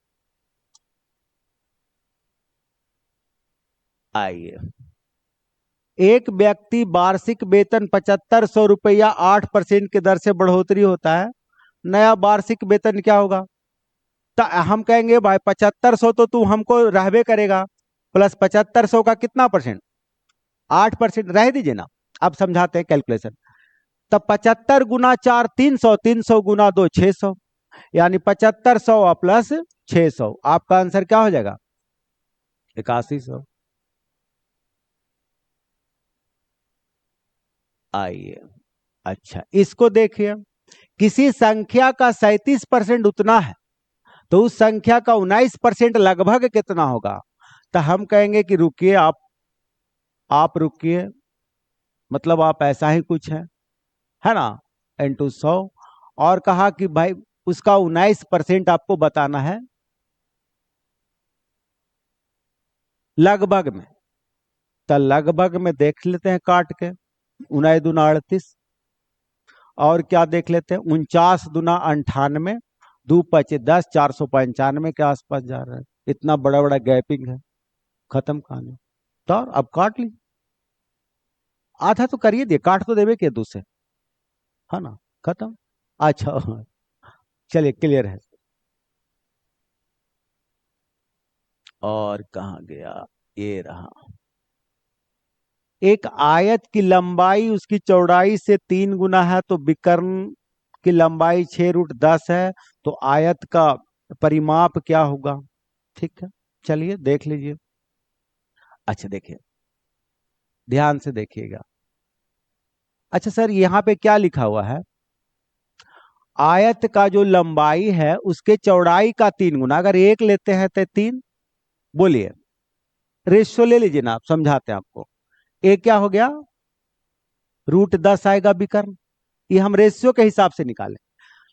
आइए, एक व्यक्ति वार्षिक वेतन 7500 रुपया 8% की दर से बढ़ोतरी होता है, नया वार्षिक वेतन क्या होगा? तो हम कहेंगे भाई 7500 तो तू हमको रहबे करेगा, प्लस 7500 का कितना परसेंट? 8% रह दीजिए ना, अब समझाते हैं कैलकुलेशन। तब 75 गुना 4 300, 300 गुना 2 600, यानी 7500 प्लस 600, आपका आंसर क्या हो जाएगा? 8100। आइए, अच्छा इसको देखिए, किसी संख्या का 37% उतना है, तो उस संख्या का 19% लगभग कितना होगा? तो हम कहेंगे कि रुकिए आप, आप रुकिए, मतलब आप ऐसा ही कुछ है ना, इंटू 100। और कहा कि भाई उसका 19% आपको बताना है लगभग में। तो लगभग में देख लेते हैं काट के, 19×2 = 38। और क्या देख लेते हैं, 49×98, 2×5 = 10, 495 के आसपास जा रहा है। इतना बड़ा बड़ा गैपिंग है, खत्म कहानी। तो अब काट ली, आधा तो करिए दिए, काट तो देवे के दूसरे, है ना, खत्म। अच्छा चलिए क्लियर है। और कहाँ गया, ये रहा। एक आयत की लंबाई उसकी चौड़ाई से 3 गुना है, तो विकर्ण की लंबाई 6√10 है, तो आयत का परिमाप क्या होगा। ठीक है, चलिए देख लीजिए। अच्छा देखिए, ध्यान से देखिएगा। अच्छा सर, यहां पे क्या लिखा हुआ है, आयत का जो लंबाई है उसके चौड़ाई का 3 गुना, अगर एक लेते हैं तो 3, बोलिए रेशियो ले लीजिए ना, आप समझाते हैं आपको। एक क्या हो गया, √10 आएगा विकर्ण, ये हम रेशियो के हिसाब से निकाले।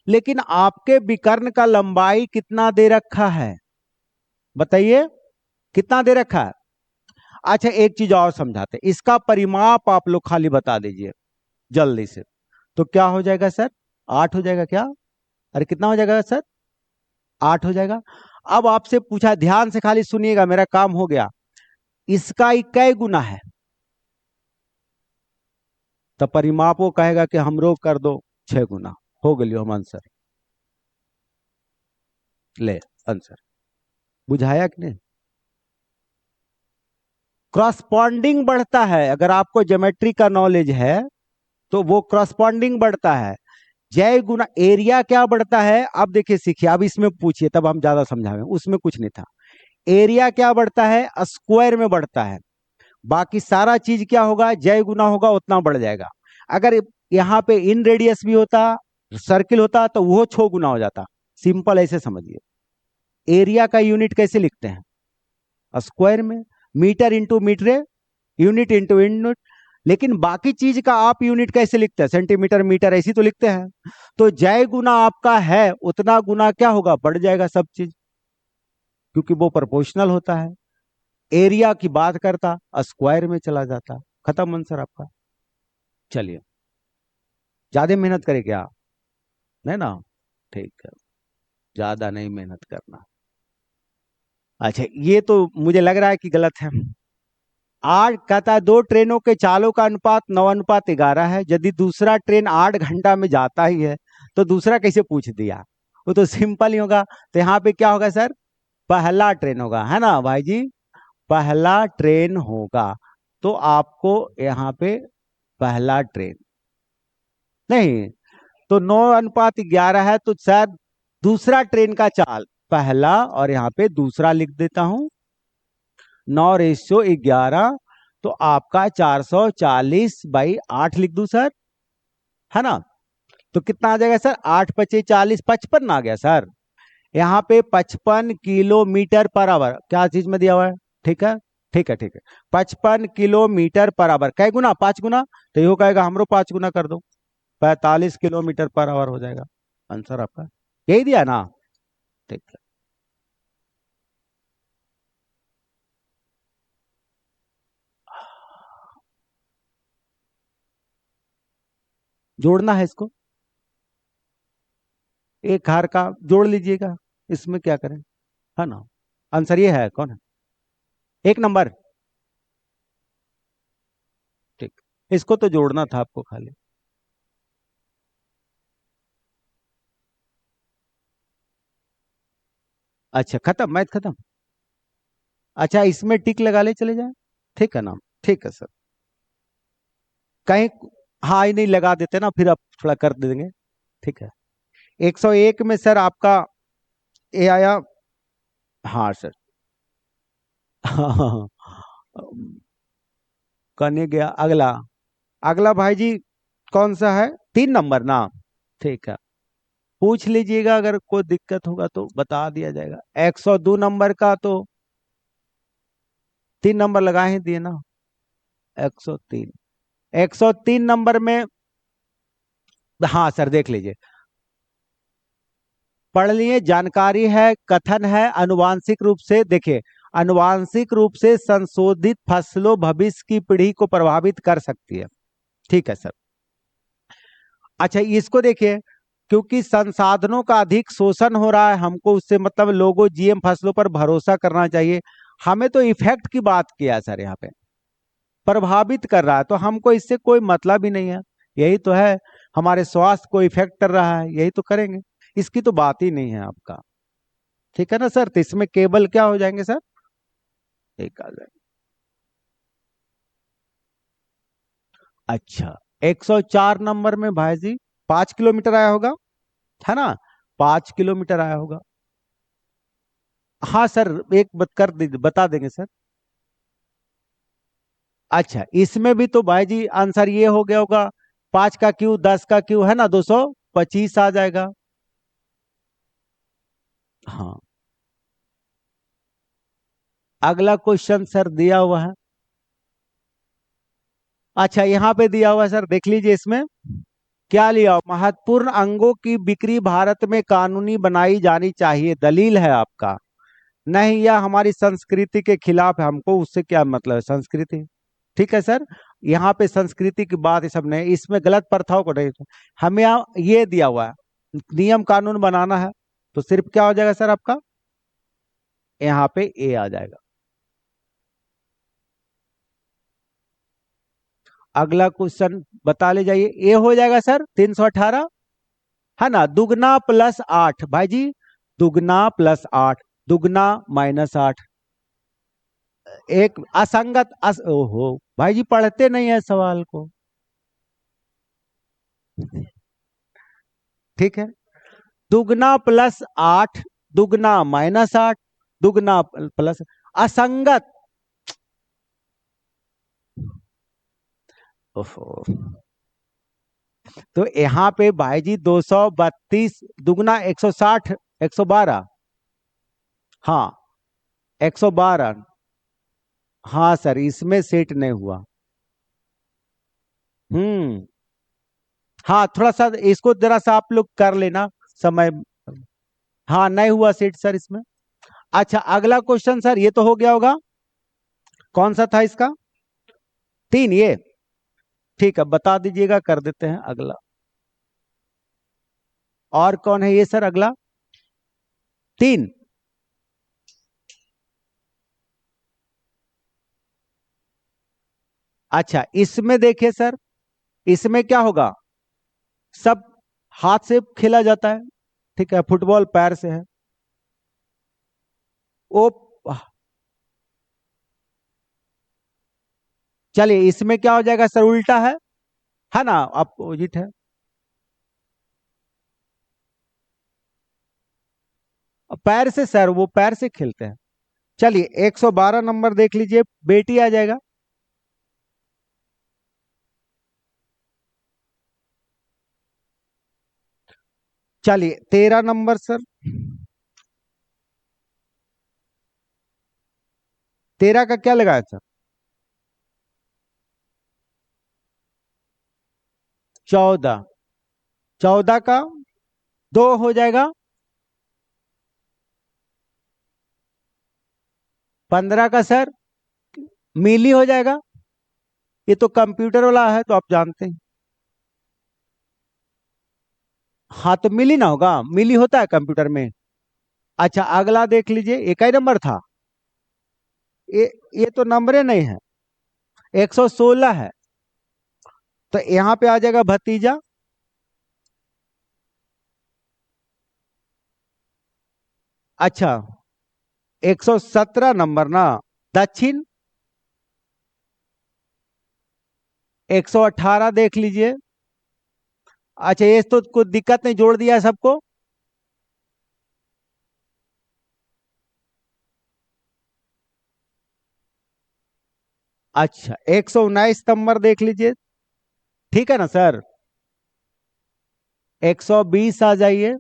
लेकिन आपके विकर्ण का लंबाई कितना दे रखा है, बताइए कितना दे रखा है। अच्छा एक चीज और समझाते, इसका परिमाप आप लोग खाली बता दीजिए जल्दी से। तो क्या हो जाएगा सर, 8 हो जाएगा क्या, अरे कितना हो जाएगा सर, 8 हो जाएगा। अब आपसे पूछा, ध्यान से खाली सुनिएगा, मेरा काम हो गया। इसका इक्के गुना है, तो परिमाप वो कहेगा कि हमरो कर दो 6 गुना, हो गलियो हम आंसर, ले आंसर, बुझाया कि नहीं। क्रॉसपॉन्डिंग बढ़ता है, अगर आपको ज्योमेट्री का नॉलेज है तो वो क्रॉसपॉन्डिंग बढ़ता है। जय गुना एरिया क्या बढ़ता है, अब देखिए सीखिए, अब इसमें पूछिए तब हम ज्यादा समझाएंगे, उसमें कुछ नहीं था। एरिया क्या बढ़ता है, स्क्वायर में बढ़ता है। बाकी सारा चीज क्या होगा, जय गुना होगा उतना बढ़ जाएगा। अगर यहाँ पे इन रेडियस भी होता, सर्किल होता, तो वो 6 गुना हो जाता। सिंपल ऐसे समझिए। एरिया का यूनिट कैसे लिखते हैं, स्क्वायर में, metre into metre, unit into unit. लेकिन बाकी चीज का आप यूनिट कैसे लिखते हैं, सेंटीमीटर मीटर ऐसी तो लिखते हैं। तो जय गुना आपका है उतना गुना क्या होगा, बढ़ जाएगा सब चीज, क्योंकि वो प्रोपोर्शनल होता है। एरिया की बात करता, स्क्वायर में चला जाता, खत्म आंसर आपका। चलिए, ज्यादा मेहनत करे क्या, नहीं ना, ठीक है, ज्यादा नहीं मेहनत करना। अच्छा ये तो मुझे लग रहा है कि गलत है। आठ कहता है, दो ट्रेनों के चालों का अनुपात 9:11 है, यदि दूसरा ट्रेन 8 घंटा में जाता ही है तो दूसरा कैसे पूछ दिया, वो तो सिंपल ही होगा। तो यहाँ पे क्या होगा सर, पहला ट्रेन होगा, है ना भाई जी, पहला ट्रेन होगा। तो आपको यहाँ पे पहला ट्रेन नहीं, तो 9:11 है, तो शायद दूसरा ट्रेन का चाल पहला, और यहाँ पे दूसरा लिख देता हूं, 9:11। तो आपका 440/8 लिख दूं सर, है ना। तो कितना आ जाएगा सर, 8×5 = 40, 55 आ गया सर। यहाँ पे 55 किलोमीटर पर आवर क्या चीज में दिया हुआ है, ठीक है, ठीक है, ठीक है। 55 किलोमीटर पर आवर कै गुना, 5 गुना, तो यो कहेगा हमरो 5 गुना कर दो, 45 किलोमीटर पर आवर हो जाएगा आंसर आपका, यही दिया ना, ठीक है। जोड़ना है इसको, एक हार का जोड़ लीजिएगा, इसमें क्या करें, है ना। आंसर ये है, कौन है, 1 नंबर, ठीक। इसको तो जोड़ना था आपको खाली। अच्छा खत्म, मैथ खत्म। अच्छा इसमें टिक लगा ले चले जाए, ठीक है ना, ठीक है सर। कहीं, हाँ ही नहीं लगा देते ना, फिर आप थोड़ा कर देंगे, ठीक है। 101 में सर आपका ए आया, हाँ सर हाँ, करने गया अगला, अगला भाई जी कौन सा है, 3 नंबर ना, ठीक है। पूछ लीजिएगा, अगर कोई दिक्कत होगा तो बता दिया जाएगा। 102 नंबर का तो 3 नंबर लगा ही दिए ना, 103। 103 नंबर में, हाँ सर देख लीजिए, पढ़ लिए, जानकारी है, कथन है, अनुवांशिक रूप से, देखिए, अनुवांशिक रूप से संशोधित फसलों भविष्य की पीढ़ी को प्रभावित कर सकती है। ठीक है सर। अच्छा इसको देखिए, क्योंकि संसाधनों का अधिक शोषण हो रहा है, हमको उससे मतलब लोगों जीएम फसलों पर भरोसा करना चाहिए। हमें तो इफेक्ट की बात किया सर, यहाँ पे प्रभावित कर रहा है, तो हमको इससे कोई मतलब ही नहीं है। यही तो है, हमारे स्वास्थ्य को इफेक्ट कर रहा है, यही तो करेंगे, इसकी तो बात ही नहीं है आपका। ठीक है ना सर, तो इसमें केवल क्या हो जाएंगे सर, एक आ जाएंगे। अच्छा, 104 नंबर में भाई जी 5 किलोमीटर आया होगा, है ना, 5 किलोमीटर आया होगा। हाँ सर, एक बात कर दीजिए, बता देंगे सर। अच्छा, इसमें भी तो भाई जी आंसर ये हो गया होगा, 5 का क्यू 10 का क्यू है ना, 225 आ जाएगा। हाँ, अगला क्वेश्चन सर दिया हुआ है। अच्छा यहाँ पे दिया हुआ है सर, देख लीजिए इसमें क्या लिया, महत्वपूर्ण अंगों की बिक्री भारत में कानूनी बनाई जानी चाहिए, दलील है आपका, नहीं यह हमारी संस्कृति के खिलाफ है, हमको उससे क्या मतलब है, संस्कृति। ठीक है सर, यहाँ पे संस्कृति की बात, सब ने इसमें गलत प्रथाओं को नहीं, हमें यहाँ ये दिया हुआ है, नियम कानून बनाना है, तो सिर्फ क्या हो जाएगा सर आपका, यहाँ पे ए आ जाएगा। अगला क्वेश्चन बता ले जाइए, ए हो जाएगा सर 318, है ना, दुगना प्लस 8 भाई जी, दुगना प्लस 8, दुगना -8, एक असंगत ओहो भाई जी पढ़ते नहीं है सवाल को। ठीक है, दुगना प्लस 8, दुगना -8, दुगना प्लस, असंगत, ओहो, तो यहाँ पे भाई जी 232, दुगना 160, 112, हाँ 112, हाँ सर इसमें सेट नहीं हुआ। हम्म, हाँ थोड़ा सा इसको जरा सा आप लोग कर लेना समय, हाँ नहीं हुआ सेट सर इसमें। अच्छा अगला क्वेश्चन सर, ये तो हो गया होगा, कौन सा था इसका, 3 ये, ठीक है बता दीजिएगा, कर देते हैं अगला। और कौन है ये सर अगला, 3। अच्छा इसमें देखिए सर, इसमें क्या होगा, सब हाथ से खेला जाता है, ठीक है, फुटबॉल पैर से है, वो, चलिए इसमें क्या हो जाएगा सर, उल्टा है ना, अपोजिट है, पैर से सर, वो पैर से खेलते हैं। चलिए 112 नंबर देख लीजिए, बेटी आ जाएगा। चलिए 13 नंबर सर, 13 का क्या लगाया सर, 14, 14 का 2 हो जाएगा, 15 का सर मिली हो जाएगा, ये तो कंप्यूटर वाला है तो आप जानते हैं। हाँ तो मिली ना होगा, मिली होता है कंप्यूटर में। अच्छा अगला देख लीजिए, एक ही नंबर था, ये ये तो नंबरे नहीं है, 116 है, तो यहाँ पे आ जाएगा भतीजा। अच्छा 117 नंबर ना, दक्षिण, 118 देख लीजिए। अच्छा ये तो कोई दिक्कत नहीं, जोड़ दिया है सबको। अच्छा 119 नंबर देख लीजिए, ठीक है ना सर, 120 आ जाइए,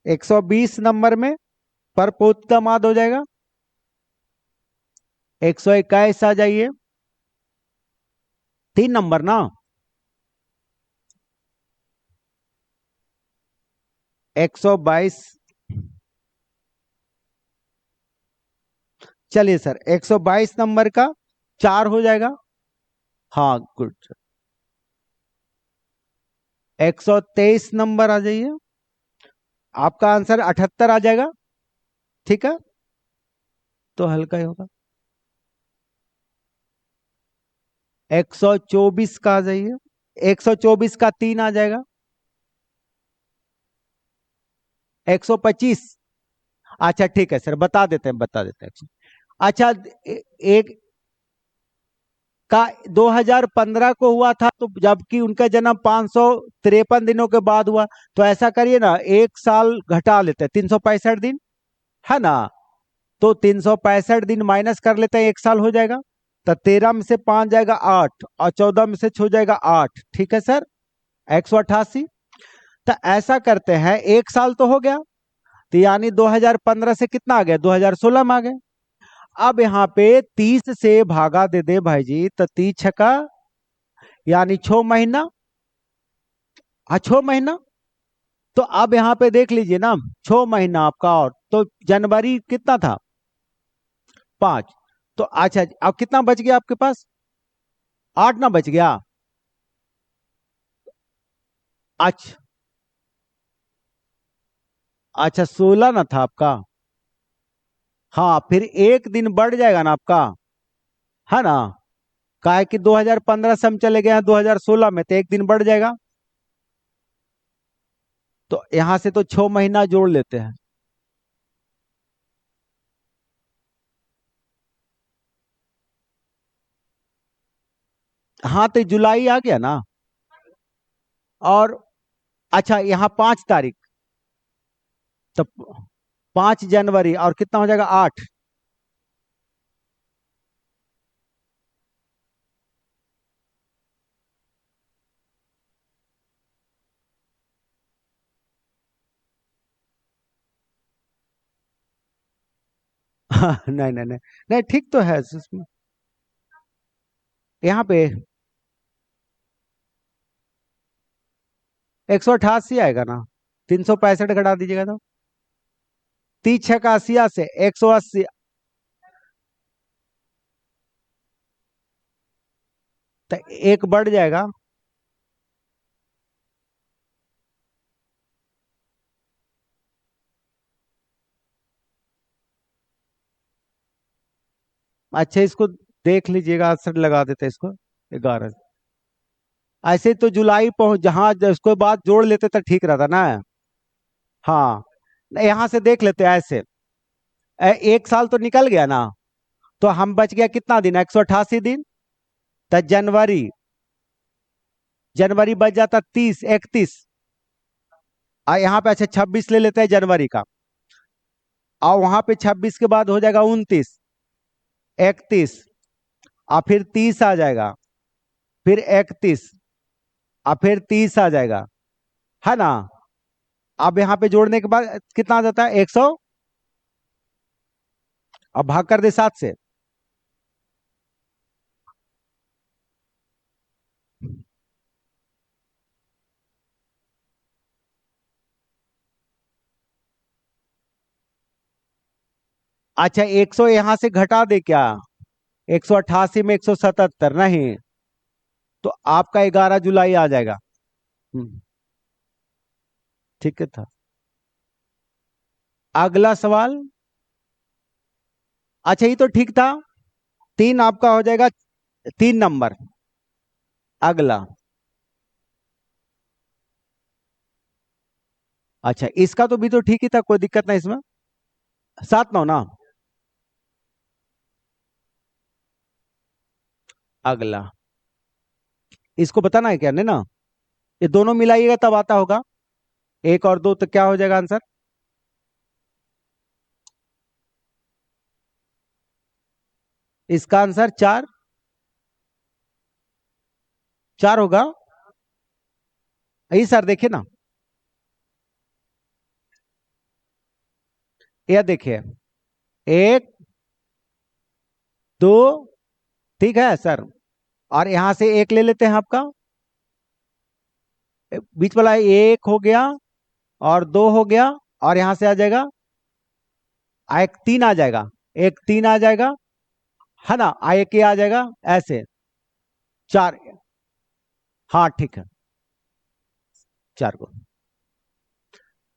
120 नंबर में परपोत का माद हो जाएगा, 121 आ जाइए, 3 नंबर ना। 122। चलिए सर, 122 नंबर का 4 हो जाएगा। हाँ गुड। 123 नंबर आ जाइए। आपका आंसर 78 आ जाएगा। ठीक है, तो हल्का ही होगा। 124 का आ जाइए। 124 का 3 आ जाएगा। 125। अच्छा ठीक है सर, बता देते हैं, बता देते हैं। अच्छा, एक का 2015 को हुआ था, तो जबकि उनका जन्म 553 दिनों के बाद हुआ। तो ऐसा करिए ना, 1 साल घटा लेते हैं, 365 दिन, है ना। तो 365 दिन माइनस कर लेते हैं, 1 साल हो जाएगा। तो 13 में से 5 जाएगा 8, और 14 में से 6 जाएगा 8। ठीक है सर, 188। तो ऐसा करते हैं, 1 साल तो हो गया, तो यानी 2015 से कितना आ गया, 2016 में आ गया। अब यहाँ पे 30 से भागा दे दे भाई जी, तो 30 छका यानी 6 महीना। हाँ 6 महीना। तो अब यहाँ पे देख लीजिए ना, 6 महीना आपका, और तो जनवरी कितना था, 5। तो अच्छा, अब कितना बच गया आपके पास, 8 ना बच गया। अच्छा। अच्छा 16 ना था आपका। हाँ, फिर एक दिन बढ़ जाएगा ना आपका, है ना। काहे कि 2015 से हम चले गए हैं 2016 में, तो एक दिन बढ़ जाएगा। तो यहां से तो 6 महीना जोड़ लेते हैं। हाँ, तो जुलाई आ गया ना। और अच्छा, यहाँ 5 तारीख, तो 5 जनवरी, और कितना हो जाएगा, 8। नहीं नहीं नहीं, नहीं ठीक तो है उसमें। यहाँ पे 188 आएगा ना, 365 घटा दीजिएगा तो 30 छका 80 से 180। तो एक बढ़ जाएगा। अच्छा, इसको देख लीजिएगा, असर लगा देते हैं इसको, 11। ऐसे तो जुलाई पहुंच, जहां उसके बाद जोड़ लेते तो ठीक रहता ना। हाँ, यहाँ से देख लेते हैं ऐसे। 1 साल तो निकल गया ना, तो हम बच गया कितना दिन, 188 दिन। तो जनवरी, जनवरी बच जाता 30, 31। यहाँ पे अच्छा 26 ले लेते हैं जनवरी का, और वहां पे 26 के बाद हो जाएगा 29, 31, और फिर 30 आ जाएगा, फिर 31, और फिर 30 आ जाएगा, है ना। अब यहाँ पे जोड़ने के बाद कितना आ जाता है, 100। अब भाग कर दे 7 से। अच्छा, 100 यहां से घटा दे क्या, 188 में 177 नहीं, तो आपका 11 जुलाई आ जाएगा। हम्म, ठीक है था। अगला सवाल। अच्छा, ये तो ठीक था। 3 आपका हो जाएगा, 3 नंबर। अगला। अच्छा, इसका तो भी तो ठीक ही था, कोई दिक्कत नहीं इसमें। 7 9 ना। अगला, इसको बताना है क्या, नहीं ना। ये दोनों मिलाइएगा तब आता होगा, 1 और 2, तो क्या हो जाएगा आंसर। इसका आंसर 4। 4 होगा। यही सर, देखिए ना, यह देखिए, 1 2, ठीक है सर, और यहां से एक ले लेते हैं आपका, बीच वाला एक हो गया और दो हो गया, और यहां से आ जाएगा एक तीन आ जाएगा, एक तीन आ जाएगा, है ना, एक ये आ जाएगा, ऐसे चार। हाँ ठीक है, चार को,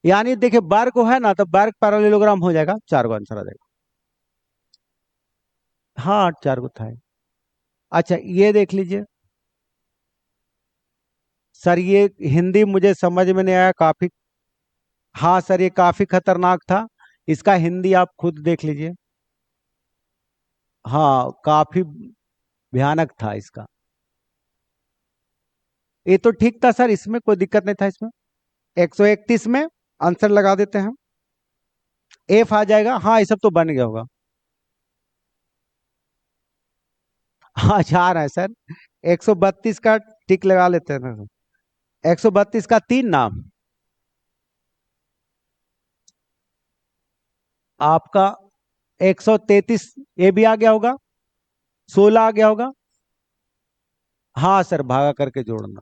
यानी देखिए वर्ग को है ना, तो वर्ग पैरेललोग्राम हो जाएगा, चार को आंसर आ जाएगा। हाँ चार को था। अच्छा ये देख लीजिए सर, ये हिंदी मुझे समझ में नहीं आया काफी। हाँ सर, ये काफी खतरनाक था, इसका हिंदी आप खुद देख लीजिए। हाँ काफी भयानक था इसका। ये तो ठीक था सर, इसमें कोई दिक्कत नहीं था इसमें। 131 में आंसर लगा देते हैं हम, एफ आ जाएगा। हाँ ये सब तो बन गया होगा। हाँ चार है सर, 132 का टिक लगा लेते हैं ना। 132 का तीन नाम आपका, 133 ये भी आ गया होगा, 16 आ गया होगा। हाँ सर, भागा करके जोड़ना।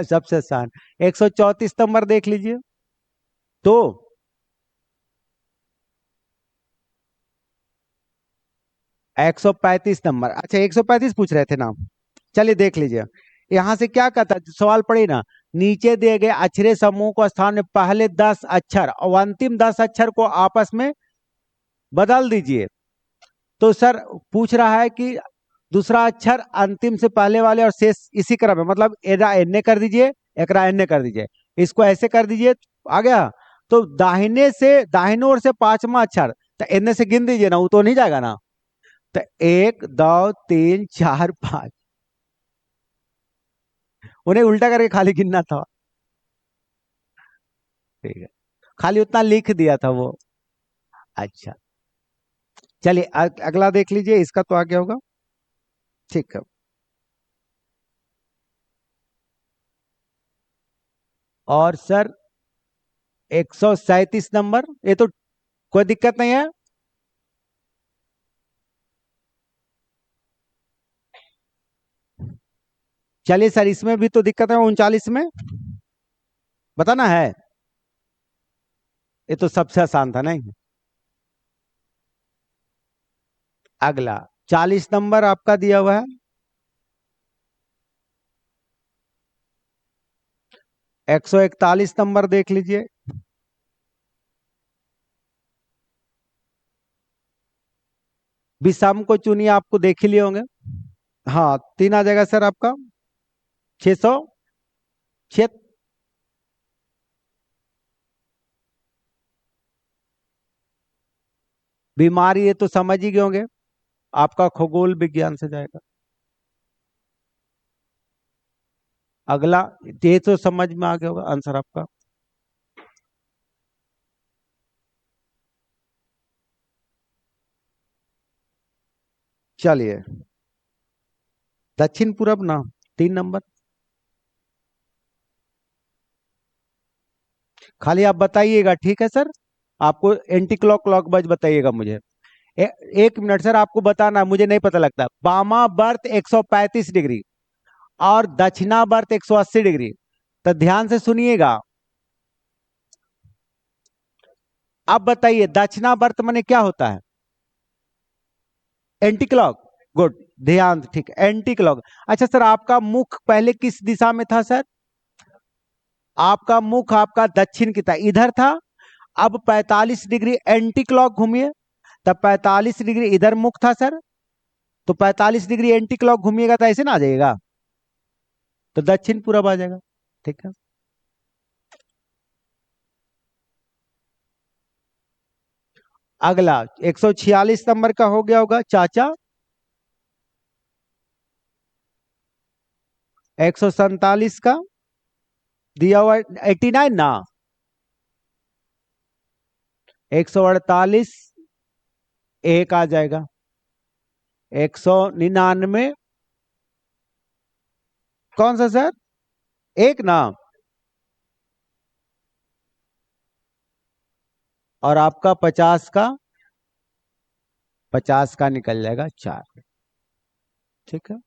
सबसे आसान। 134 नंबर देख लीजिए तो, 135 नंबर। अच्छा 135 पूछ रहे थे ना, चलिए देख लीजिए। यहां से क्या कहता है, सवाल पढ़े ना, नीचे दिए गए अक्षरे समूह को स्थान में पहले 10 अक्षर और अंतिम 10 अक्षर को आपस में बदल दीजिए। तो सर पूछ रहा है कि दूसरा अक्षर अंतिम से पहले वाले और शेष इसी क्रम में, मतलब एरा एन्ने कर दीजिए, एकरा एन्ने कर दीजिए, इसको ऐसे कर दीजिए, आ गया। तो दाहिने ओर से पांचवा अक्षर, तो एन्ने से गिन दीजिए ना, वो तो नहीं जाएगा ना। तो एक दो तीन चार पांच, उन्हें उल्टा करके खाली गिनना था। ठीक है, खाली उतना लिख दिया था वो। अच्छा चलिए अगला देख लीजिए, इसका तो आ गया होगा। ठीक है, और सर 137 नंबर, ये तो कोई दिक्कत नहीं है। चलिए सर, इसमें भी तो दिक्कत है, 39 में बताना है। ये तो सबसे आसान था नहीं। अगला 40 नंबर आपका दिया हुआ है, 141 नंबर देख लीजिए। विषम को चुनिए, आपको देख ही लिए होंगे। हाँ तीन आ जाएगा सर आपका, 600 छह। बीमारी ये तो समझ ही गए होंगे, आपका खगोल विज्ञान से जाएगा। अगला, ये तो समझ में आ गया होगा आंसर आपका। चलिए दक्षिण पूरब ना, 3 नंबर। खाली आप बताइएगा, ठीक है सर, आपको एंटी क्लॉक क्लॉक बज बताइएगा मुझे। एक मिनट सर, आपको बताना है, मुझे नहीं पता लगता। वामा बर्थ 135 डिग्री और दक्षिणा बर्थ 180 डिग्री, तो ध्यान से सुनिएगा। अब बताइए दक्षिणा बर्थ माने क्या होता है, एंटी क्लॉक। गुड, ध्यान, ठीक, एंटी क्लॉक। अच्छा सर, आपका मुख पहले किस दिशा में था सर, आपका मुख आपका दक्षिण की था, इधर था। अब 45 डिग्री एंटी क्लॉक घूमिए, तब 45 डिग्री इधर मुख था सर, तो 45 डिग्री एंटी क्लॉक घूमिएगा तो ऐसे ना आ जाएगा, तो दक्षिण पूरब आ जाएगा। ठीक है, अगला 146 नंबर का हो गया होगा चाचा, 147 का दिया हुआ, 89 ना, 148 एक आ जाएगा, 199 कौन सा सर, एक ना, और आपका 50 का निकल जाएगा चार। ठीक है,